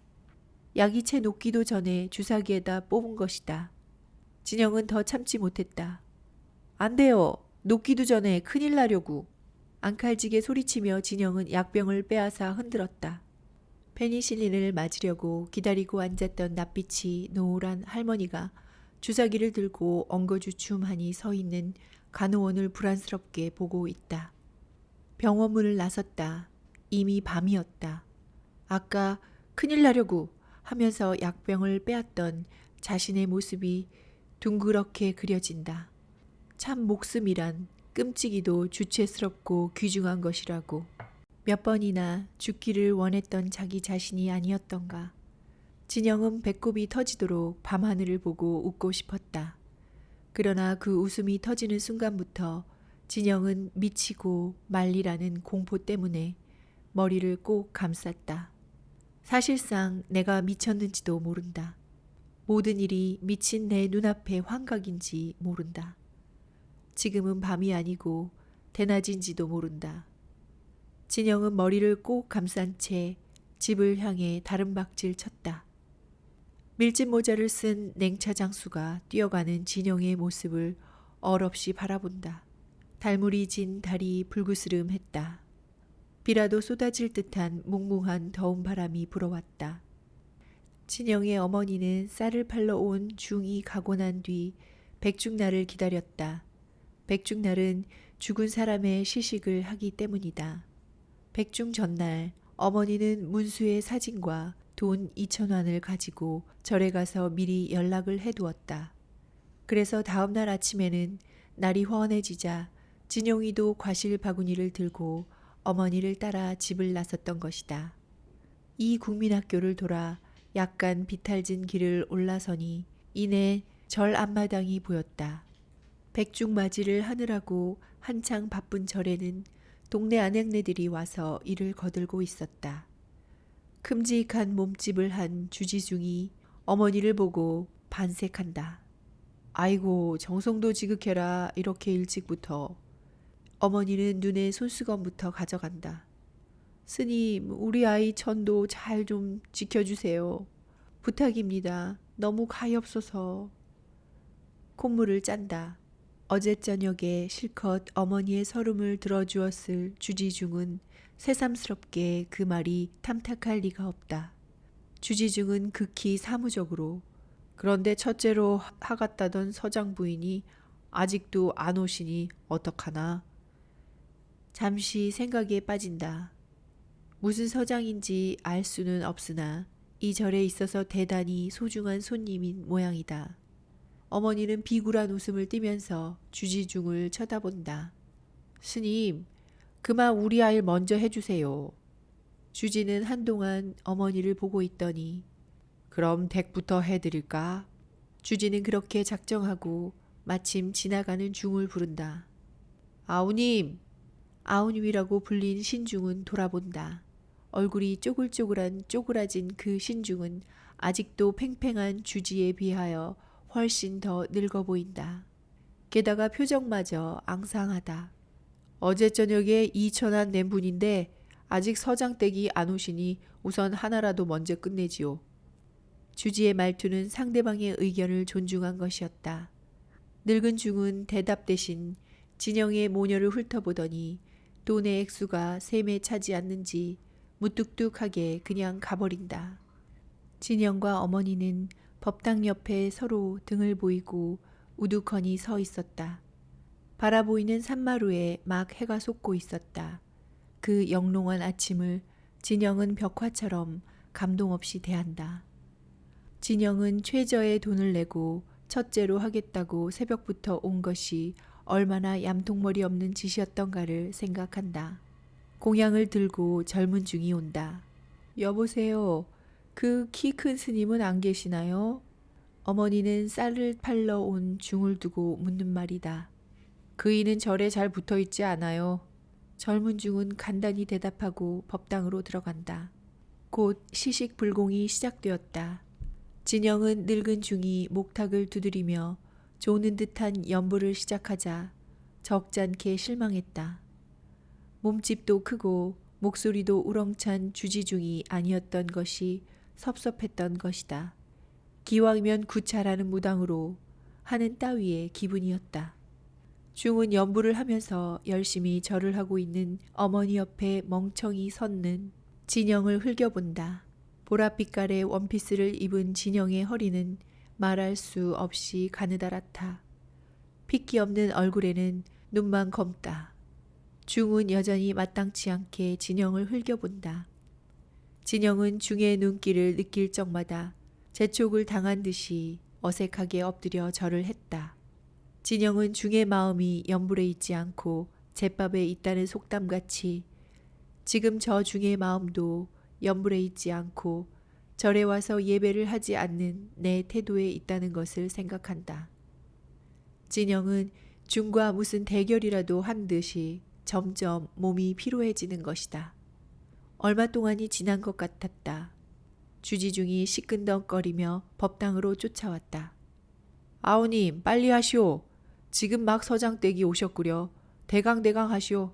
약이 채 녹기도 전에 주사기에다 뽑은 것이다. 진영은 더 참지 못했다. 안 돼요. 녹기도 전에 큰일 나려고. 앙칼지게 소리치며 진영은 약병을 빼앗아 흔들었다. 페니실린을 맞으려고 기다리고 앉았던 낯빛이 노란 할머니가 주사기를 들고 엉거주춤하니 서 있는 간호원을 불안스럽게 보고 있다. 병원 문을 나섰다. 이미 밤이었다. 아까 큰일 나려고 하면서 약병을 빼앗던 자신의 모습이 둥그렇게 그려진다. 참 목숨이란 끔찍이도 주체스럽고 귀중한 것이라고. 몇 번이나 죽기를 원했던 자기 자신이 아니었던가. 진영은 배꼽이 터지도록 밤하늘을 보고 웃고 싶었다. 그러나 그 웃음이 터지는 순간부터 진영은 미치고 말리라는 공포 때문에 머리를 꼭 감쌌다. 사실상 내가 미쳤는지도 모른다. 모든 일이 미친 내 눈앞의 환각인지 모른다. 지금은 밤이 아니고 대낮인지도 모른다. 진영은 머리를 꼭 감싼 채 집을 향해 다른박질 쳤다. 밀짚 모자를 쓴 냉차 장수가 뛰어가는 진영의 모습을 얼없이 바라본다. 달물이 진 달이 불그스름했다. 비라도 쏟아질 듯한 뭉뭉한 더운 바람이 불어왔다. 진영의 어머니는 쌀을 팔러 온 중이 가고 난 뒤 백중날을 기다렸다. 백중날은 죽은 사람의 시식을 하기 때문이다. 백중 전날 어머니는 문수의 사진과 돈 2,000원을 가지고 절에 가서 미리 연락을 해두었다. 그래서 다음날 아침에는 날이 훤해지자 진용이도 과실 바구니를 들고 어머니를 따라 집을 나섰던 것이다. 이 국민학교를 돌아 약간 비탈진 길을 올라서니 이내 절 앞마당이 보였다. 백중맞이를 하느라고 한창 바쁜 절에는 동네 아낙네들이 와서 일을 거들고 있었다. 큼직한 몸집을 한 주지중이 어머니를 보고 반색한다. 아이고 정성도 지극해라 이렇게 일찍부터. 어머니는 눈에 손수건부터 가져간다. 스님 우리 아이 천도 잘 좀 지켜주세요. 부탁입니다. 너무 가엾어서. 콧물을 짠다. 어제 저녁에 실컷 어머니의 서름을 들어주었을 주지중은 새삼스럽게 그 말이 탐탁할 리가 없다. 주지중은 극히 사무적으로 그런데 첫째로 하갔다던 서장 부인이 아직도 안 오시니 어떡하나. 잠시 생각에 빠진다. 무슨 서장인지 알 수는 없으나 이 절에 있어서 대단히 소중한 손님인 모양이다. 어머니는 비굴한 웃음을 띠면서 주지중을 쳐다본다. 스님, 그만 우리 아이 먼저 해주세요. 주지는 한동안 어머니를 보고 있더니 그럼 댁부터 해드릴까? 주지는 그렇게 작정하고 마침 지나가는 중을 부른다. 아우님! 아우님이라고 불린 신중은 돌아본다. 얼굴이 쪼그라진 그 신중은 아직도 팽팽한 주지에 비하여 훨씬 더 늙어 보인다. 게다가 표정마저 앙상하다. 어제 저녁에 이천한 낸 분인데 아직 서장댁이 안 오시니 우선 하나라도 먼저 끝내지요. 주지의 말투는 상대방의 의견을 존중한 것이었다. 늙은 중은 대답 대신 진영의 모녀를 훑어보더니 돈의 액수가 셈에 차지 않는지 무뚝뚝하게 그냥 가버린다. 진영과 어머니는 법당 옆에 서로 등을 보이고 우두커니 서 있었다. 바라보이는 산마루에 막 해가 솟고 있었다. 그 영롱한 아침을 진영은 벽화처럼 감동 없이 대한다. 진영은 최저의 돈을 내고 첫째로 하겠다고 새벽부터 온 것이 얼마나 얌통머리 없는 짓이었던가를 생각한다. 공양을 들고 젊은 중이 온다. 여보세요. 그 키 큰 스님은 안 계시나요? 어머니는 쌀을 팔러 온 중을 두고 묻는 말이다. 그이는 절에 잘 붙어 있지 않아요. 젊은 중은 간단히 대답하고 법당으로 들어간다. 곧 시식 불공이 시작되었다. 진영은 늙은 중이 목탁을 두드리며 조는 듯한 연부를 시작하자 적잖게 실망했다. 몸집도 크고 목소리도 우렁찬 주지중이 아니었던 것이 섭섭했던 것이다. 기왕이면 구차라는 무당으로 하는 따위의 기분이었다. 중은 연부를 하면서 열심히 절을 하고 있는 어머니 옆에 멍청이 섰는 진영을 흘겨본다. 보랏빛깔의 원피스를 입은 진영의 허리는 말할 수 없이 가느다랗다. 핏기 없는 얼굴에는 눈만 검다. 중은 여전히 마땅치 않게 진영을 흘겨본다. 진영은 중의 눈길을 느낄 적마다 재촉을 당한 듯이 어색하게 엎드려 절을 했다. 진영은 중의 마음이 연불에 있지 않고 제밥에 있다는 속담같이 지금 저 중의 마음도 연불에 있지 않고 절에 와서 예배를 하지 않는 내 태도에 있다는 것을 생각한다. 진영은 중과 무슨 대결이라도 한 듯이 점점 몸이 피로해지는 것이다. 얼마 동안이 지난 것 같았다. 주지중이 시끈덕거리며 법당으로 쫓아왔다. 아우님 빨리 하시오. 지금 막 서장댁이 오셨구려. 대강대강 하시오.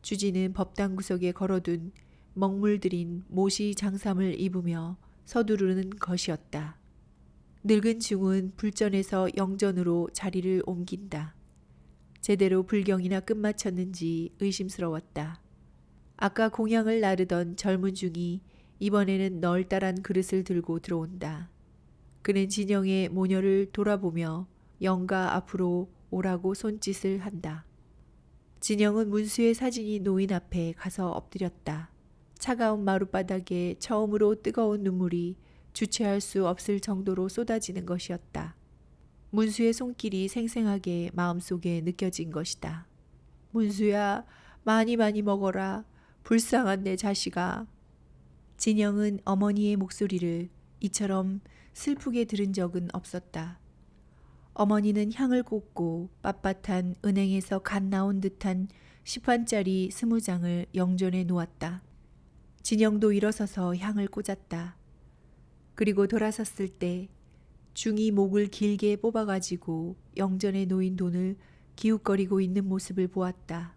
주지는 법당 구석에 걸어둔 먹물들인 모시 장삼을 입으며 서두르는 것이었다. 늙은 중은 불전에서 영전으로 자리를 옮긴다. 제대로 불경이나 끝마쳤는지 의심스러웠다. 아까 공양을 나르던 젊은 중이 이번에는 널따란 그릇을 들고 들어온다. 그는 진영의 모녀를 돌아보며 영가 앞으로 오라고 손짓을 한다. 진영은 문수의 사진이 놓인 앞에 가서 엎드렸다. 차가운 마룻바닥에 처음으로 뜨거운 눈물이 주체할 수 없을 정도로 쏟아지는 것이었다. 문수의 손길이 생생하게 마음속에 느껴진 것이다. 문수야, 많이 먹어라. 불쌍한 내 자식아. 진영은 어머니의 목소리를 이처럼 슬프게 들은 적은 없었다. 어머니는 향을 꽂고 빳빳한 은행에서 갓 나온 듯한 10환짜리 20장을 영전에 놓았다. 진영도 일어서서 향을 꽂았다. 그리고 돌아섰을 때 중이 목을 길게 뽑아가지고 영전에 놓인 돈을 기웃거리고 있는 모습을 보았다.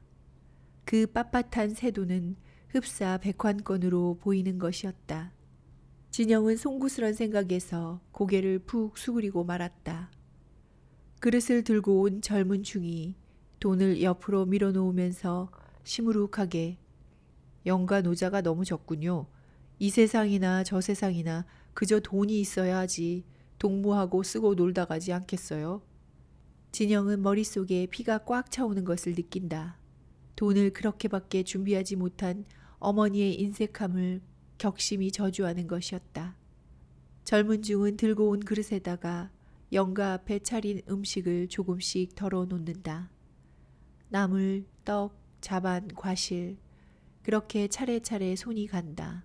그 빳빳한 새 돈은 흡사 100환권으로 보이는 것이었다. 진영은 송구스런 생각에서 고개를 푹 수그리고 말았다. 그릇을 들고 온 젊은 중이 돈을 옆으로 밀어놓으면서 시무룩하게 영가 노자가 너무 적군요. 이 세상이나 저 세상이나 그저 돈이 있어야 하지 동무하고 쓰고 놀다 가지 않겠어요? 진영은 머릿속에 피가 꽉 차오는 것을 느낀다. 돈을 그렇게밖에 준비하지 못한 어머니의 인색함을 격심히 저주하는 것이었다. 젊은 중은 들고 온 그릇에다가 영가 앞에 차린 음식을 조금씩 덜어 놓는다. 나물, 떡, 자반, 과실 그렇게 차례차례 손이 간다.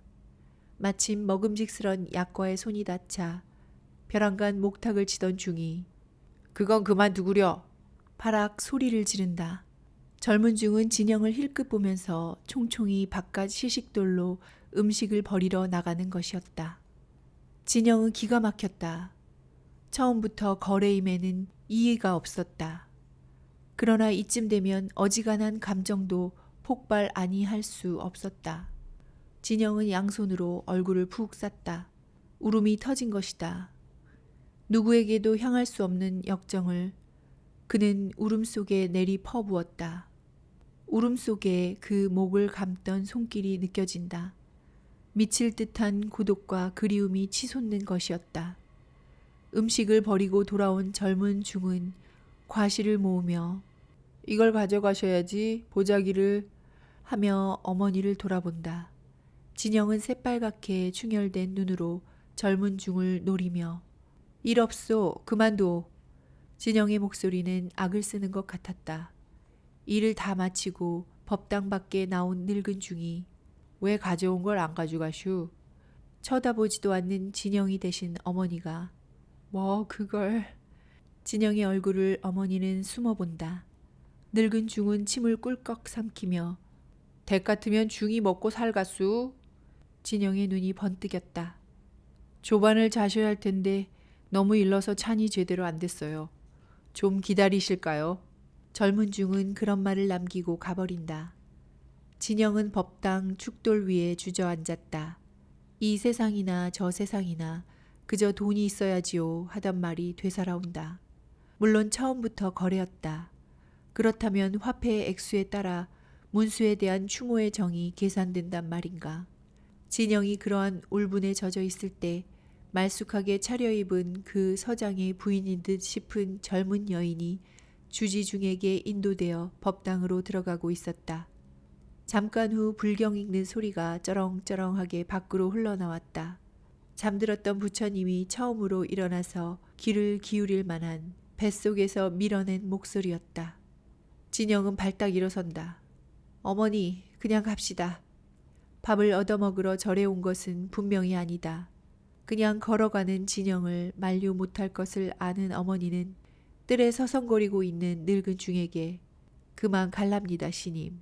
마침 먹음직스런 약과에 손이 닿자 벼랑간 목탁을 치던 중이 그건 그만두구려 파락 소리를 지른다. 젊은 중은 진영을 힐끗 보면서 총총히 바깥 시식돌로 음식을 버리러 나가는 것이었다. 진영은 기가 막혔다. 처음부터 거래임에는 이의가 없었다. 그러나 이쯤 되면 어지간한 감정도 폭발 아니할 수 없었다. 진영은 양손으로 얼굴을 푹 쌌다. 울음이 터진 것이다. 누구에게도 향할 수 없는 역정을 그는 울음 속에 내리 퍼부었다. 울음 속에 그 목을 감던 손길이 느껴진다. 미칠 듯한 고독과 그리움이 치솟는 것이었다. 음식을 버리고 돌아온 젊은 중은 과실을 모으며 이걸 가져가셔야지 보자기를 하며 어머니를 돌아본다. 진영은 새빨갛게 충혈된 눈으로 젊은 중을 노리며 일 없소 그만둬. 진영의 목소리는 악을 쓰는 것 같았다. 일을 다 마치고 법당 밖에 나온 늙은 중이 왜 가져온 걸 안 가져가슈? 쳐다보지도 않는 진영이 되신 어머니가 뭐 그걸. 진영의 얼굴을 어머니는 숨어본다. 늙은 중은 침을 꿀꺽 삼키며 댁 같으면 중이 먹고 살갔수. 진영의 눈이 번뜩였다. 조반을 자셔야 할 텐데 너무 일러서 찬이 제대로 안 됐어요. 좀 기다리실까요? 젊은 중은 그런 말을 남기고 가버린다. 진영은 법당 축돌 위에 주저앉았다. 이 세상이나 저 세상이나 그저 돈이 있어야지요 하던 말이 되살아온다. 물론 처음부터 거래였다. 그렇다면 화폐의 액수에 따라 문수에 대한 추모의 정이 계산된단 말인가. 진영이 그러한 울분에 젖어 있을 때 말쑥하게 차려입은 그 서장의 부인인 듯 싶은 젊은 여인이 주지중에게 인도되어 법당으로 들어가고 있었다. 잠깐 후 불경 읽는 소리가 쩌렁쩌렁하게 밖으로 흘러나왔다. 잠들었던 부처님이 처음으로 일어나서 귀를 기울일 만한 뱃속에서 밀어낸 목소리였다. 진영은 발딱 일어선다. 어머니, 그냥 갑시다. 밥을 얻어먹으러 절에 온 것은 분명히 아니다. 그냥 걸어가는 진영을 만류 못할 것을 아는 어머니는 뜰에 서성거리고 있는 늙은 중에게 그만 갈랍니다, 시님.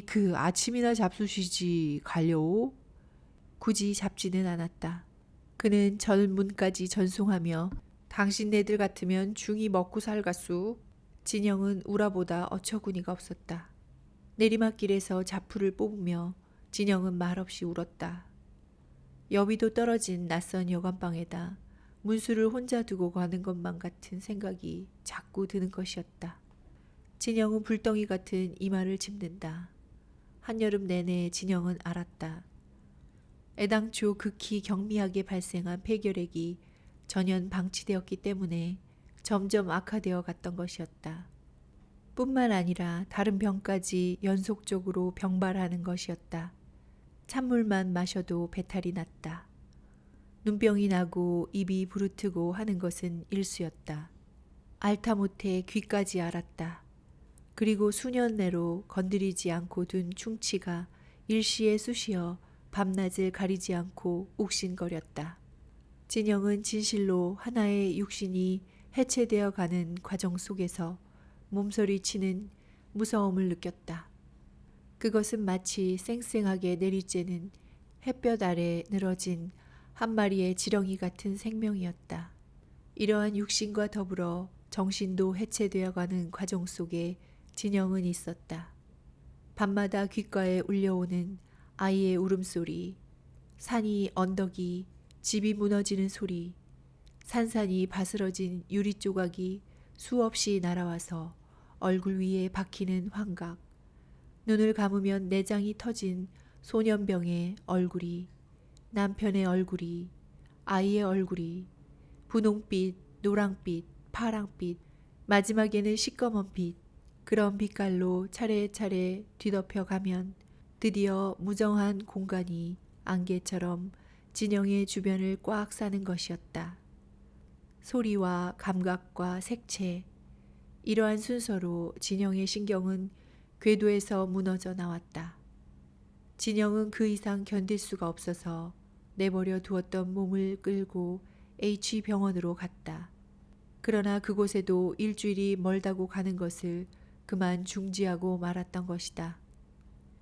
그 아침이나 잡수시지 갈려오? 굳이 잡지는 않았다. 그는 전문까지 전송하며 당신네들 같으면 중이 먹고 살갔수. 진영은 우라보다 어처구니가 없었다. 내리막길에서 자풀을 뽑으며 진영은 말없이 울었다. 여비도 떨어진 낯선 여관방에다 문수를 혼자 두고 가는 것만 같은 생각이 자꾸 드는 것이었다. 진영은 불덩이 같은 이마를 짚는다. 한여름 내내 진영은 알았다. 애당초 극히 경미하게 발생한 폐결핵이 전혀 방치되었기 때문에 점점 악화되어 갔던 것이었다. 뿐만 아니라 다른 병까지 연속적으로 병발하는 것이었다. 찬물만 마셔도 배탈이 났다. 눈병이 나고 입이 부르트고 하는 것은 일수였다. 앓다 못해 귀까지 앓았다. 그리고 수년 내로 건드리지 않고 둔 충치가 일시에 쑤시어 밤낮을 가리지 않고 욱신거렸다. 진영은 진실로 하나의 육신이 해체되어 가는 과정 속에서 몸서리치는 무서움을 느꼈다. 그것은 마치 쌩쌩하게 내리쬐는 햇볕 아래 늘어진 한 마리의 지렁이 같은 생명이었다. 이러한 육신과 더불어 정신도 해체되어 가는 과정 속에 진영은 있었다. 밤마다 귓가에 울려오는 아이의 울음소리, 산이 언덕이 집이 무너지는 소리, 산산이 바스러진 유리 조각이 수없이 날아와서 얼굴 위에 박히는 환각, 눈을 감으면 내장이 터진 소년병의 얼굴이, 남편의 얼굴이, 아이의 얼굴이, 분홍빛, 노랑빛, 파랑빛, 마지막에는 시꺼먼 빛, 그런 빛깔로 차례차례 뒤덮여 가면 드디어 무정한 공간이 안개처럼 진영의 주변을 꽉 싸는 것이었다. 소리와 감각과 색채, 이러한 순서로 진영의 신경은 궤도에서 무너져 나왔다. 진영은 그 이상 견딜 수가 없어서 내버려 두었던 몸을 끌고 H병원으로 갔다. 그러나 그곳에도 일주일이 멀다고 가는 것을 그만 중지하고 말았던 것이다.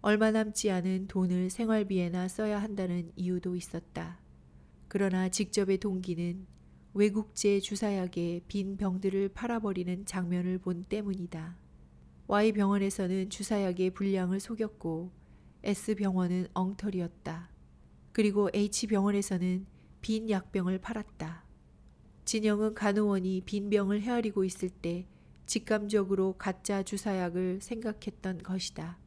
얼마 남지 않은 돈을 생활비에나 써야 한다는 이유도 있었다. 그러나 직접의 동기는 외국제 주사약에 빈 병들을 팔아버리는 장면을 본 때문이다. Y병원에서는 주사약의 분량을 속였고 S병원은 엉터리였다. 그리고 H병원에서는 빈 약병을 팔았다. 진영은 간호원이 빈 병을 헤아리고 있을 때 직감적으로 가짜 주사약을 생각했던 것이다.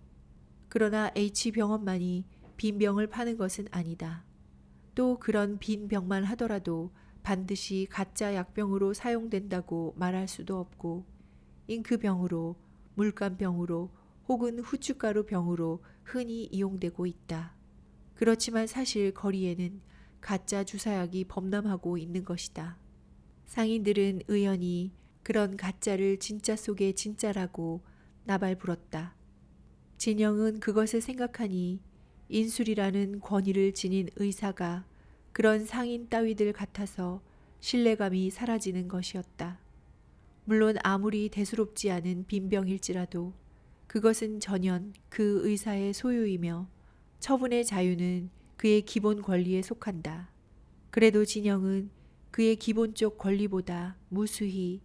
그러나 H병원만이 빈 병을 파는 것은 아니다. 또 그런 빈 병만 하더라도 반드시 가짜 약병으로 사용된다고 말할 수도 없고 잉크병으로, 물감병으로 혹은 후춧가루 병으로 흔히 이용되고 있다. 그렇지만 사실 거리에는 가짜 주사약이 범람하고 있는 것이다. 상인들은 의연히 그런 가짜를 진짜 속의 진짜라고 나발불었다. 진영은 그것을 생각하니 인술이라는 권위를 지닌 의사가 그런 상인 따위들 같아서 신뢰감이 사라지는 것이었다. 물론 아무리 대수롭지 않은 빈병일지라도 그것은 전혀 그 의사의 소유이며 처분의 자유는 그의 기본 권리에 속한다. 그래도 진영은 그의 기본적 권리보다 무수히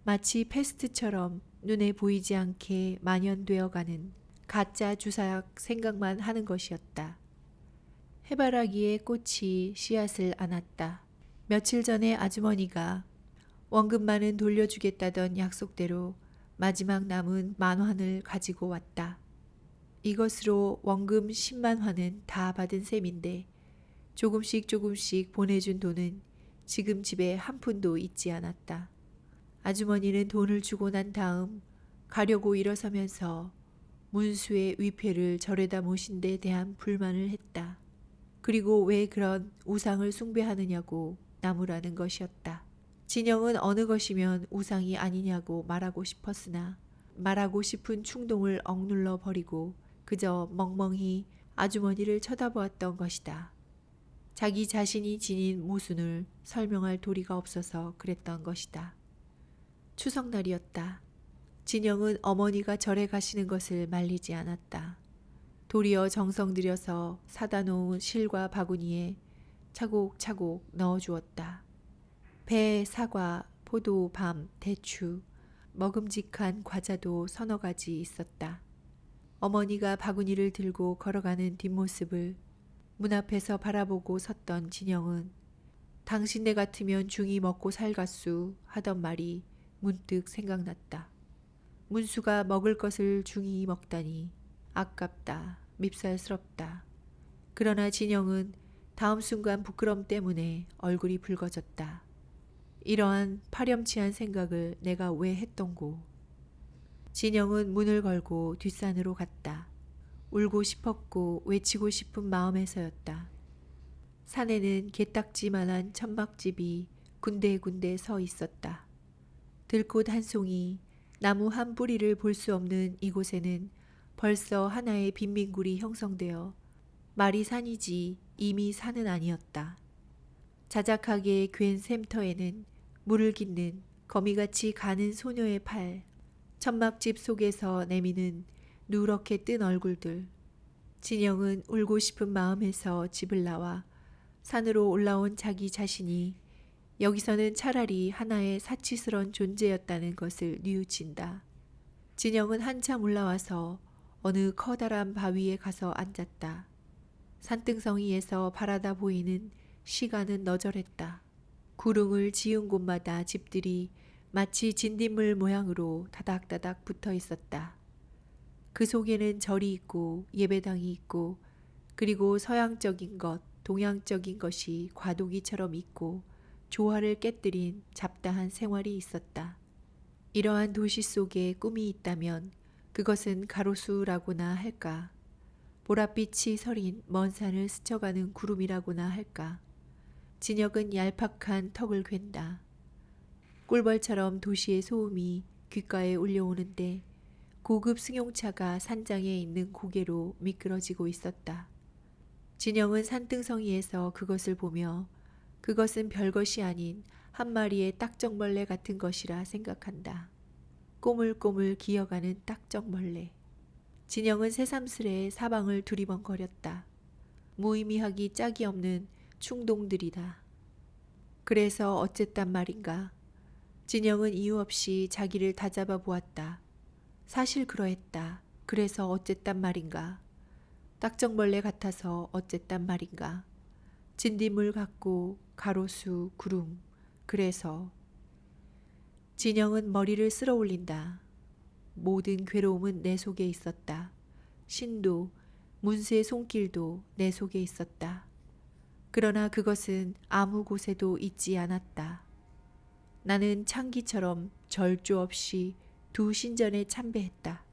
마치 패스트처럼 눈에 보이지 않게 만연되어가는 가짜 주사약 생각만 하는 것이었다. 해바라기에 꽃이 씨앗을 안았다. 며칠 전에 아주머니가 원금만은 돌려주겠다던 약속대로 마지막 남은 10,000원을 가지고 왔다. 이것으로 원금 100,000원은 다 받은 셈인데 조금씩 보내준 돈은 지금 집에 한 푼도 있지 않았다. 아주머니는 돈을 주고 난 다음 가려고 일어서면서 문수의 위패를 절에다 모신 데 대한 불만을 했다. 그리고 왜 그런 우상을 숭배하느냐고 나무라는 것이었다. 진영은 어느 것이면 우상이 아니냐고 말하고 싶었으나 말하고 싶은 충동을 억눌러 버리고 그저 멍멍이 아주머니를 쳐다보았던 것이다. 자기 자신이 지닌 모순을 설명할 도리가 없어서 그랬던 것이다. 추석날이었다. 진영은 어머니가 절에 가시는 것을 말리지 않았다. 도리어 정성 들여서 사다 놓은 실과 바구니에 차곡차곡 넣어주었다. 배, 사과, 포도, 밤, 대추, 먹음직한 과자도 서너 가지 있었다. 어머니가 바구니를 들고 걸어가는 뒷모습을 문 앞에서 바라보고 섰던 진영은 당신네 같으면 중이 먹고 살갔수 하던 말이 문득 생각났다. 문수가 먹을 것을 중이 먹다니 아깝다, 밉살스럽다. 그러나 진영은 다음 순간 부끄럼 때문에 얼굴이 붉어졌다. 이러한 파렴치한 생각을 내가 왜 했던고. 진영은 문을 걸고 뒷산으로 갔다. 울고 싶었고 외치고 싶은 마음에서였다. 산에는 게딱지만한 천막집이 군데군데 서 있었다. 들꽃 한 송이, 나무 한 뿌리를 볼 수 없는 이곳에는 벌써 하나의 빈민굴이 형성되어 말이 산이지 이미 산은 아니었다. 자작하게 괜 샘터에는 물을 깃는 거미같이 가는 소녀의 팔, 천막집 속에서 내미는 누렇게 뜬 얼굴들. 진영은 울고 싶은 마음에서 집을 나와 산으로 올라온 자기 자신이 여기서는 차라리 하나의 사치스런 존재였다는 것을 뉘우친다. 진영은 한참 올라와서 어느 커다란 바위에 가서 앉았다. 산등성이에서 바라다 보이는 시간은 너절했다. 구릉을 지은 곳마다 집들이 마치 진딧물 모양으로 다닥다닥 붙어 있었다. 그 속에는 절이 있고 예배당이 있고 그리고 서양적인 것, 동양적인 것이 과도기처럼 있고 조화를 깨뜨린 잡다한 생활이 있었다. 이러한 도시 속에 꿈이 있다면 그것은 가로수라고나 할까, 보랏빛이 서린 먼 산을 스쳐가는 구름이라고나 할까. 진혁은 얄팍한 턱을 괜다. 꿀벌처럼 도시의 소음이 귓가에 울려오는데 고급 승용차가 산장에 있는 고개로 미끄러지고 있었다. 진영은 산등성이에서 그것을 보며 그것은 별것이 아닌 한 마리의 딱정벌레 같은 것이라 생각한다. 꼬물꼬물 기어가는 딱정벌레. 진영은 새삼스레 사방을 두리번거렸다. 무의미하기 짝이 없는 충동들이다. 그래서 어쨌단 말인가? 진영은 이유 없이 자기를 다잡아 보았다. 사실 그러했다. 그래서 어쨌단 말인가? 딱정벌레 같아서 어쨌단 말인가? 진딧물 같고 가로수 구름. 그래서 진영은 머리를 쓸어 올린다. 모든 괴로움은 내 속에 있었다. 신도, 문수의 손길도 내 속에 있었다. 그러나 그것은 아무 곳에도 있지 않았다. 나는 창기처럼 절조 없이 두 신전에 참배했다.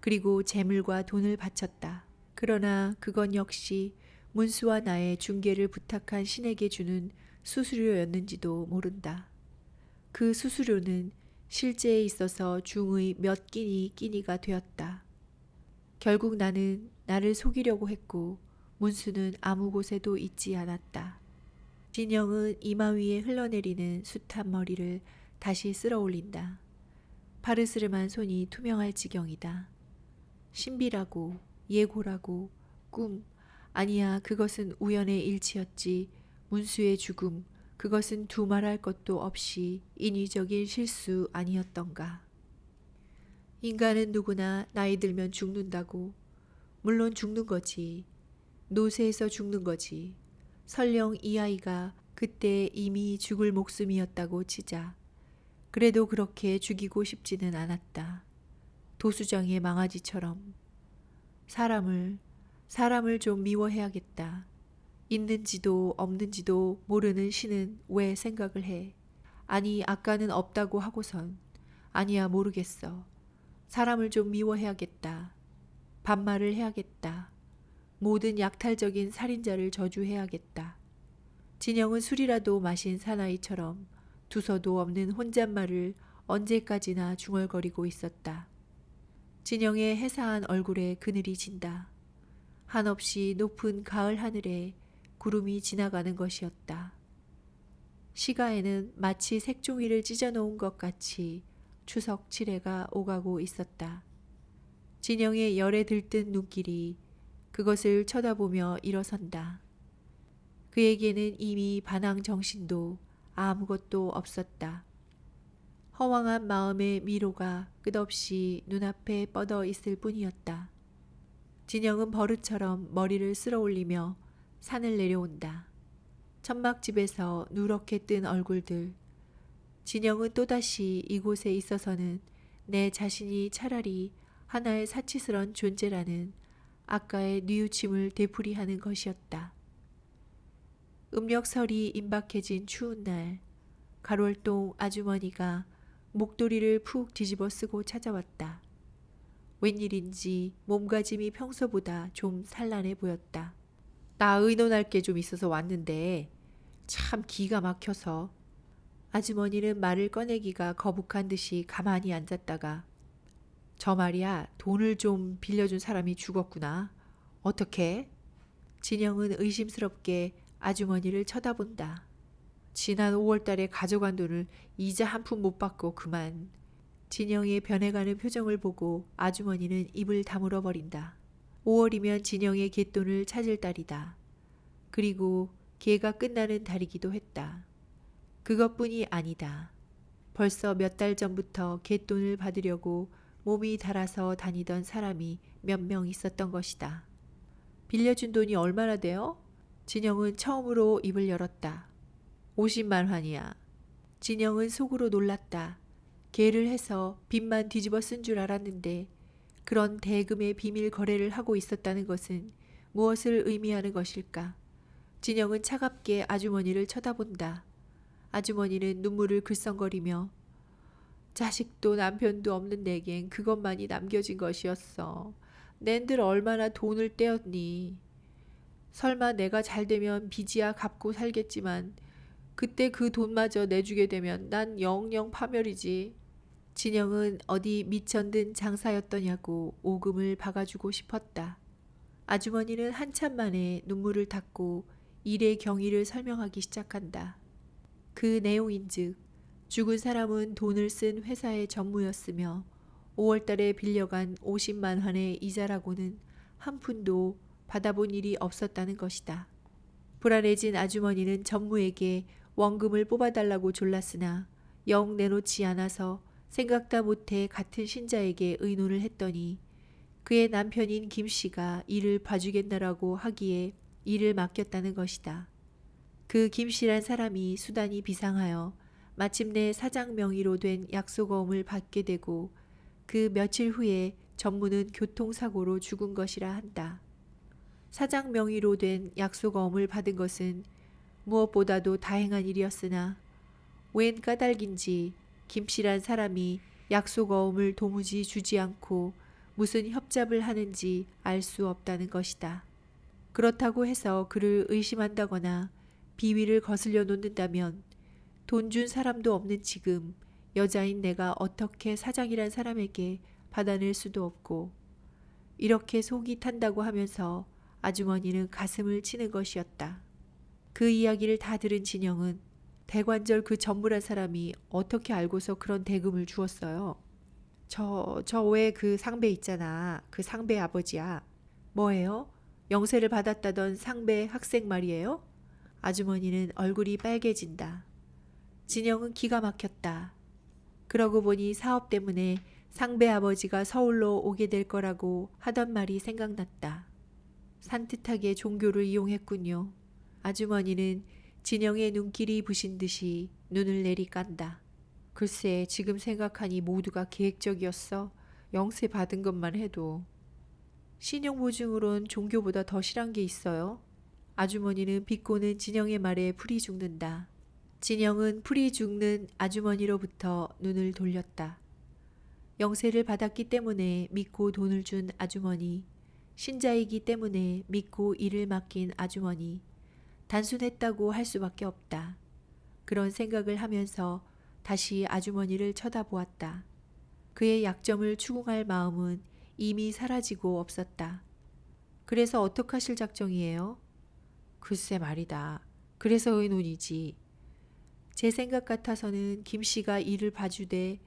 그리고 재물과 돈을 바쳤다. 그러나 그건 역시 문수와 나의 중개를 부탁한 신에게 주는 수수료였는지도 모른다. 그 수수료는 실제에 있어서 중의 몇 끼니가 되었다. 결국 나는 나를 속이려고 했고 문수는 아무 곳에도 있지 않았다. 진영은 이마 위에 흘러내리는 숱한 머리를 다시 쓸어 올린다. 파르스름한 손이 투명할 지경이다. 신비라고, 예고라고, 꿈, 아니야 그것은 우연의 일치였지. 문수의 죽음, 그것은 두말할 것도 없이 인위적인 실수 아니었던가. 인간은 누구나 나이 들면 죽는다고. 물론 죽는 거지. 노쇠에서 죽는 거지. 설령 이 아이가 그때 이미 죽을 목숨이었다고 치자. 그래도 그렇게 죽이고 싶지는 않았다. 도수장의 망아지처럼. 사람을 좀 미워해야겠다. 있는지도 없는지도 모르는 신은 왜 생각을 해? 아니 아까는 없다고 하고선. 아니야 모르겠어. 사람을 좀 미워해야겠다. 반말을 해야겠다. 모든 약탈적인 살인자를 저주해야겠다. 진영은 술이라도 마신 사나이처럼 두서도 없는 혼잣말을 언제까지나 중얼거리고 있었다. 진영의 해사한 얼굴에 그늘이 진다. 한없이 높은 가을 하늘에 구름이 지나가는 것이었다. 시가에는 마치 색종이를 찢어놓은 것 같이 추석 칠해가 오가고 있었다. 진영의 열에 들뜬 눈길이 그것을 쳐다보며 일어선다. 그에게는 이미 반항 정신도 아무것도 없었다. 허황한 마음의 미로가 끝없이 눈앞에 뻗어 있을 뿐이었다. 진영은 버릇처럼 머리를 쓸어 올리며 산을 내려온다. 천막집에서 누렇게 뜬 얼굴들. 진영은 또다시 이곳에 있어서는 내 자신이 차라리 하나의 사치스런 존재라는 아까의 뉘우침을 되풀이하는 것이었다. 음력설이 임박해진 추운 날, 가롤동 아주머니가 목도리를 푹 뒤집어 쓰고 찾아왔다. 웬일인지 몸가짐이 평소보다 좀 산란해 보였다. 나 의논할 게 좀 있어서 왔는데 참 기가 막혀서. 아주머니는 말을 꺼내기가 거북한 듯이 가만히 앉았다가 저 말이야 돈을 좀 빌려준 사람이 죽었구나. 어떻게? 진영은 의심스럽게 아주머니를 쳐다본다. 지난 5월 달에 가져간 돈을 이자 한 푼 못 받고 그만. 진영의 변해가는 표정을 보고 아주머니는 입을 다물어 버린다. 5월이면 진영의 갯돈을 찾을 달이다. 그리고 개가 끝나는 달이기도 했다. 그것뿐이 아니다. 벌써 몇 달 전부터 갯돈을 받으려고 몸이 달아서 다니던 사람이 몇 명 있었던 것이다. 빌려준 돈이 얼마나 돼요? 진영은 처음으로 입을 열었다. 50만 환이야. 진영은 속으로 놀랐다. 개를 해서 빚만 뒤집어 쓴 줄 알았는데 그런 대금의 비밀 거래를 하고 있었다는 것은 무엇을 의미하는 것일까? 진영은 차갑게 아주머니를 쳐다본다. 아주머니는 눈물을 글썽거리며 자식도 남편도 없는 내겐 그것만이 남겨진 것이었어. 낸들 얼마나 돈을 떼었니. 설마 내가 잘되면 빚이야 갚고 살겠지만 그때 그 돈마저 내주게 되면 난 영영 파멸이지. 진영은 어디 미천든 장사였더냐고 오금을 박아주고 싶었다. 아주머니는 한참 만에 눈물을 닦고 일의 경위를 설명하기 시작한다. 그 내용인즉 죽은 사람은 돈을 쓴 회사의 전무였으며 5월 달에 빌려간 50만 환의 이자라고는 한 푼도 받아본 일이 없었다는 것이다. 불안해진 아주머니는 전무에게 원금을 뽑아달라고 졸랐으나 영 내놓지 않아서 생각다 못해 같은 신자에게 의논을 했더니 그의 남편인 김씨가 일을 봐주겠다라고 하기에 일을 맡겼다는 것이다. 그 김씨란 사람이 수단이 비상하여 마침내 사장 명의로 된 약속어음을 받게 되고 그 며칠 후에 전무는 교통사고로 죽은 것이라 한다. 사장 명의로 된 약속어음을 받은 것은 무엇보다도 다행한 일이었으나 웬 까닭인지 김씨란 사람이 약속어음을 도무지 주지 않고 무슨 협잡을 하는지 알 수 없다는 것이다. 그렇다고 해서 그를 의심한다거나 비위를 거슬려 놓는다면 돈 준 사람도 없는 지금 여자인 내가 어떻게 사장이란 사람에게 받아낼 수도 없고 이렇게 속이 탄다고 하면서 아주머니는 가슴을 치는 것이었다. 그 이야기를 다 들은 진영은 대관절 그 전무란 사람이 어떻게 알고서 그런 대금을 주었어요? 저 왜 그 상배 있잖아. 그 상배 아버지야. 뭐예요? 영세를 받았다던 상배 학생 말이에요? 아주머니는 얼굴이 빨개진다. 진영은 기가 막혔다. 그러고 보니 사업 때문에 상배 아버지가 서울로 오게 될 거라고 하던 말이 생각났다. 산뜻하게 종교를 이용했군요. 아주머니는 진영의 눈길이 부신 듯이 눈을 내리깐다. 글쎄 지금 생각하니 모두가 계획적이었어. 영세 받은 것만 해도. 신용보증으론 종교보다 더 실한 게 있어요. 아주머니는 비꼬는 진영의 말에 풀이 죽는다. 진영은 풀이 죽는 아주머니로부터 눈을 돌렸다. 영세를 받았기 때문에 믿고 돈을 준 아주머니, 신자이기 때문에 믿고 일을 맡긴 아주머니, 단순했다고 할 수밖에 없다. 그런 생각을 하면서 다시 아주머니를 쳐다보았다. 그의 약점을 추궁할 마음은 이미 사라지고 없었다. 그래서 어떡하실 작정이에요? 글쎄 말이다. 그래서 의논이지. 제 생각 같아서는 김씨가 일을 봐주되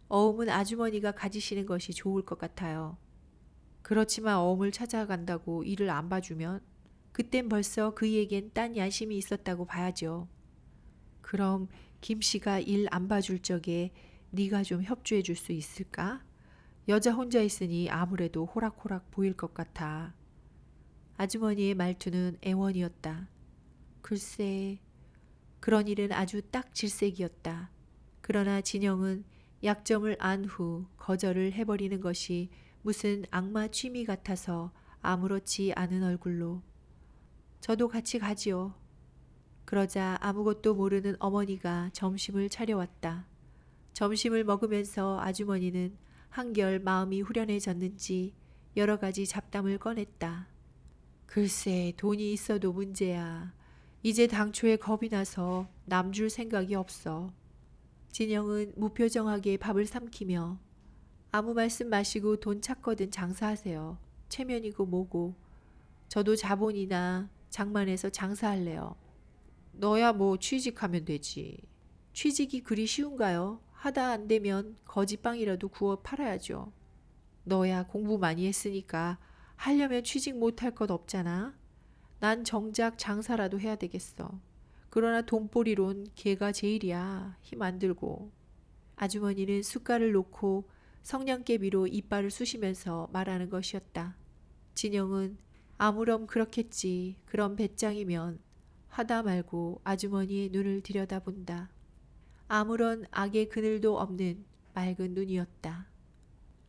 어음은 아주머니가 가지시는 것이 좋을 것 같아요. 그렇지만 어음을 찾아간다고 일을 안 봐주면 그땐 벌써 그이에겐 딴 야심이 있었다고 봐야죠. 그럼 김씨가 일 안 봐줄 적에 네가 좀 협조해 줄 수 있을까? 여자 혼자 있으니 아무래도 호락호락 보일 것 같아. 아주머니의 말투는 애원이었다. 글쎄, 그런 일은 아주 딱 질색이었다. 그러나 진영은 약점을 안 후 거절을 해버리는 것이 무슨 악마 취미 같아서 아무렇지 않은 얼굴로 저도 같이 가지요. 그러자 아무것도 모르는 어머니가 점심을 차려왔다. 점심을 먹으면서 아주머니는 한결 마음이 후련해졌는지 여러 가지 잡담을 꺼냈다. 글쎄 돈이 있어도 문제야. 이제 당초에 겁이 나서 남 줄 생각이 없어. 진영은 무표정하게 밥을 삼키며 아무 말씀 마시고 돈 찾거든 장사하세요. 체면이고 뭐고. 저도 자본이나 장만해서 장사할래요. 너야 뭐 취직하면 되지. 취직이 그리 쉬운가요? 하다 안 되면 거지빵이라도 구워 팔아야죠. 너야 공부 많이 했으니까 하려면 취직 못할 것 없잖아. 난 정작 장사라도 해야 되겠어. 그러나 돈벌이론 걔가 제일이야. 힘 안 들고. 아주머니는 숟갈을 놓고 성냥개비로 이빨을 쑤시면서 말하는 것이었다. 진영은 아무렴 그렇겠지. 그런 배짱이면 하다 말고 아주머니의 눈을 들여다본다. 아무런 악의 그늘도 없는 맑은 눈이었다.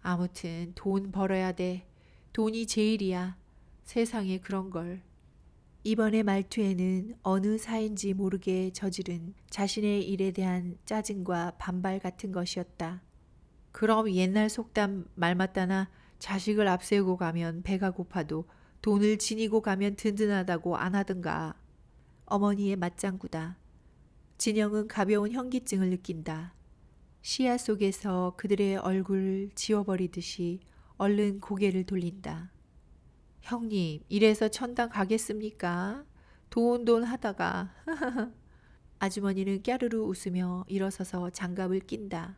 아무튼 돈 벌어야 돼. 돈이 제일이야. 세상에 그런 걸. 이번의 말투에는 어느 사인지 모르게 저지른 자신의 일에 대한 짜증과 반발 같은 것이었다. 그럼 옛날 속담 말 맞다나 자식을 앞세우고 가면 배가 고파도 돈을 지니고 가면 든든하다고 안 하던가. 어머니의 맞장구다. 진영은 가벼운 현기증을 느낀다. 시야 속에서 그들의 얼굴을 지워버리듯이 얼른 고개를 돌린다. 형님, 이래서 천당 가겠습니까? 돈 하다가. 아주머니는 깨르르 웃으며 일어서서 장갑을 낀다.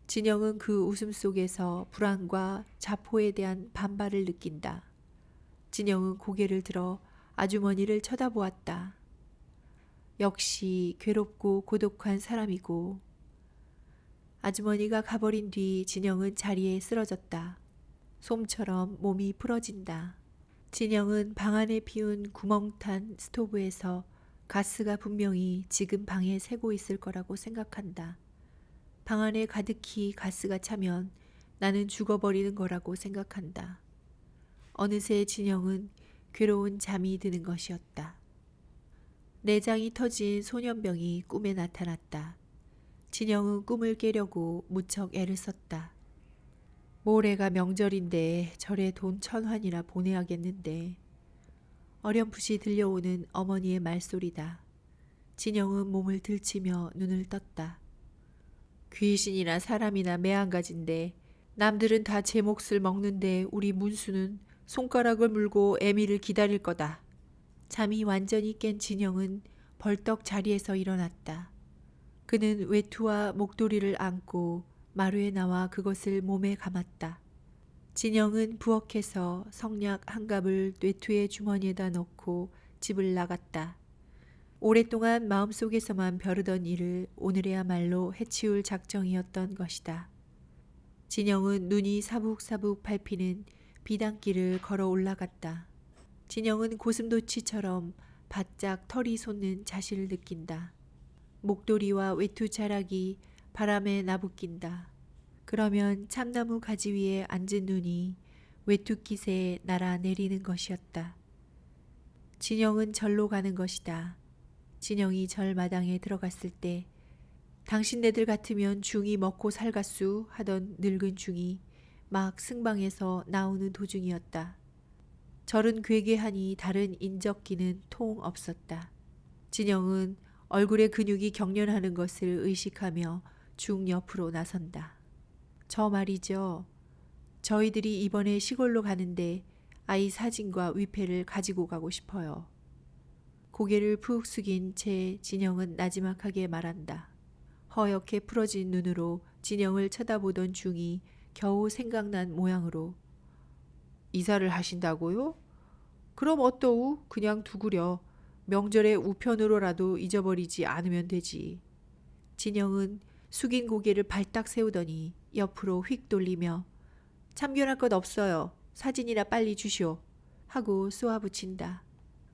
진영은 그 웃음 속에서 불안과 자포에 대한 반발을 느낀다. 진영은 고개를 들어 아주머니를 쳐다보았다. 역시 괴롭고 고독한 사람이고. 아주머니가 가버린 뒤 진영은 자리에 쓰러졌다. 솜처럼 몸이 풀어진다. 진영은 방 안에 피운 구멍탄 스토브에서 가스가 분명히 지금 방에 새고 있을 거라고 생각한다. 방 안에 가득히 가스가 차면 나는 죽어버리는 거라고 생각한다. 어느새 진영은 괴로운 잠이 드는 것이었다. 내장이 터진 소년병이 꿈에 나타났다. 진영은 꿈을 깨려고 무척 애를 썼다. 모레가 명절인데 절에 돈 1,000환이나 보내야겠는데. 어렴풋이 들려오는 어머니의 말소리다. 진영은 몸을 들치며 눈을 떴다. 귀신이나 사람이나 매한가지인데 남들은 다 제 몫을 먹는데 우리 문수는 손가락을 물고 애미를 기다릴 거다. 잠이 완전히 깬 진영은 벌떡 자리에서 일어났다. 그는 외투와 목도리를 안고 마루에 나와 그것을 몸에 감았다. 진영은 부엌에서 성냥 한 갑을 외투의 주머니에다 넣고 집을 나갔다. 오랫동안 마음속에서만 벼르던 일을 오늘에야말로 해치울 작정이었던 것이다. 진영은 눈이 사북사북 밟히는 비단길을 걸어 올라갔다. 진영은 고슴도치처럼 바짝 털이 솟는 자신을 느낀다. 목도리와 외투 자락이 바람에 나부낀다. 그러면 참나무 가지 위에 앉은 눈이 외투깃에 날아 내리는 것이었다. 진영은 절로 가는 것이다. 진영이 절 마당에 들어갔을 때 당신네들 같으면 중이 먹고 살갔수 하던 늙은 중이 막 승방에서 나오는 도중이었다. 절은 괴괴하니 다른 인적기는 통 없었다. 진영은 얼굴의 근육이 경련하는 것을 의식하며 중 옆으로 나선다. 저 말이죠. 저희들이 이번에 시골로 가는데 아이 사진과 위패를 가지고 가고 싶어요. 고개를 푹 숙인 채 진영은 나지막하게 말한다. 허옇게 풀어진 눈으로 진영을 쳐다보던 중이 겨우 생각난 모양으로 이사를 하신다고요? 그럼 어떠우? 그냥 두구려. 명절에 우편으로라도 잊어버리지 않으면 되지. 진영은 숙인 고개를 발딱 세우더니 옆으로 휙 돌리며 참견할 것 없어요. 사진이나 빨리 주시오. 하고 쏘아붙인다.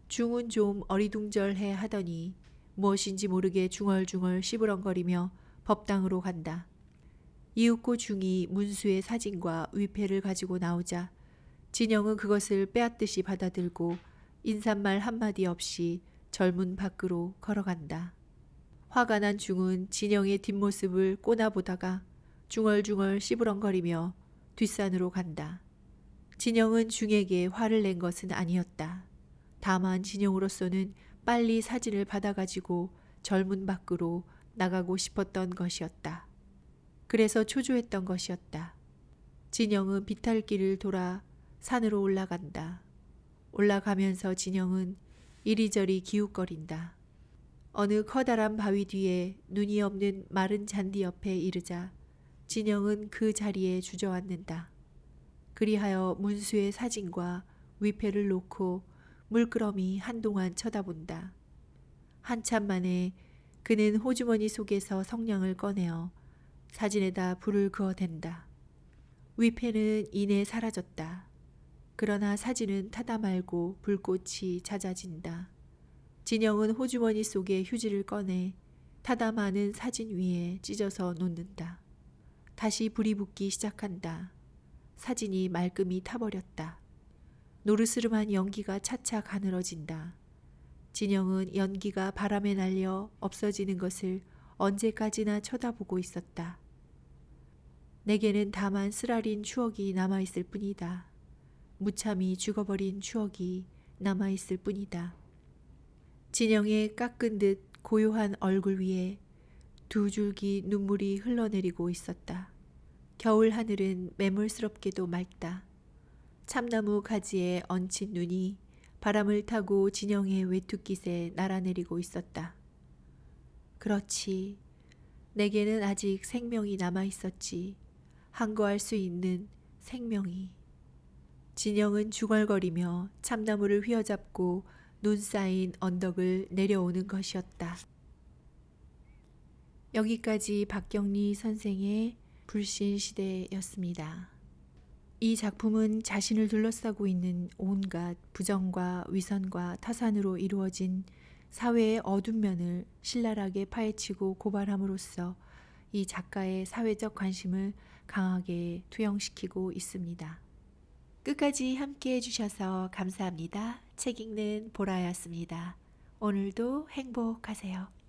중은 좀 어리둥절해 하더니 무엇인지 모르게 중얼중얼 시부렁거리며 법당으로 간다. 이윽고 중이 문수의 사진과 위패를 가지고 나오자 진영은 그것을 빼앗듯이 받아들고 인사말 한마디 없이 절문 밖으로 걸어간다. 화가 난 중은 진영의 뒷모습을 꼬나보다가 중얼중얼 시부렁거리며 뒷산으로 간다. 진영은 중에게 화를 낸 것은 아니었다. 다만 진영으로서는 빨리 사진을 받아가지고 절문 밖으로 나가고 싶었던 것이었다. 그래서 초조했던 것이었다. 진영은 비탈길을 돌아 산으로 올라간다. 올라가면서 진영은 이리저리 기웃거린다. 어느 커다란 바위 뒤에 눈이 없는 마른 잔디 옆에 이르자 진영은 그 자리에 주저앉는다. 그리하여 문수의 사진과 위패를 놓고 물끄러미 한동안 쳐다본다. 한참 만에 그는 호주머니 속에서 성냥을 꺼내어 사진에다 불을 그어댄다. 위패는 이내 사라졌다. 그러나 사진은 타다 말고 불꽃이 잦아진다. 진영은 호주머니 속에 휴지를 꺼내 타다 마는 사진 위에 찢어서 놓는다. 다시 불이 붙기 시작한다. 사진이 말끔히 타버렸다. 노르스름한 연기가 차차 가늘어진다. 진영은 연기가 바람에 날려 없어지는 것을 언제까지나 쳐다보고 있었다. 내게는 다만 쓰라린 추억이 남아있을 뿐이다. 무참히 죽어버린 추억이 남아있을 뿐이다. 진영의 깎은 듯 고요한 얼굴 위에 두 줄기 눈물이 흘러내리고 있었다. 겨울 하늘은 매몰스럽게도 맑다. 참나무 가지에 얹힌 눈이 바람을 타고 진영의 외투깃에 날아내리고 있었다. 그렇지. 내게는 아직 생명이 남아 있었지. 항거할 수 있는 생명이. 진영은 중얼거리며 참나무를 휘어잡고 눈 쌓인 언덕을 내려오는 것이었다. 여기까지 박경리 선생의 불신시대였습니다. 이 작품은 자신을 둘러싸고 있는 온갖 부정과 위선과 타산으로 이루어진 사회의 어두운 면을 신랄하게 파헤치고 고발함으로써 이 작가의 사회적 관심을 강하게 투영시키고 있습니다. 끝까지 함께 해주셔서 감사합니다. 책 읽는 보라였습니다. 오늘도 행복하세요.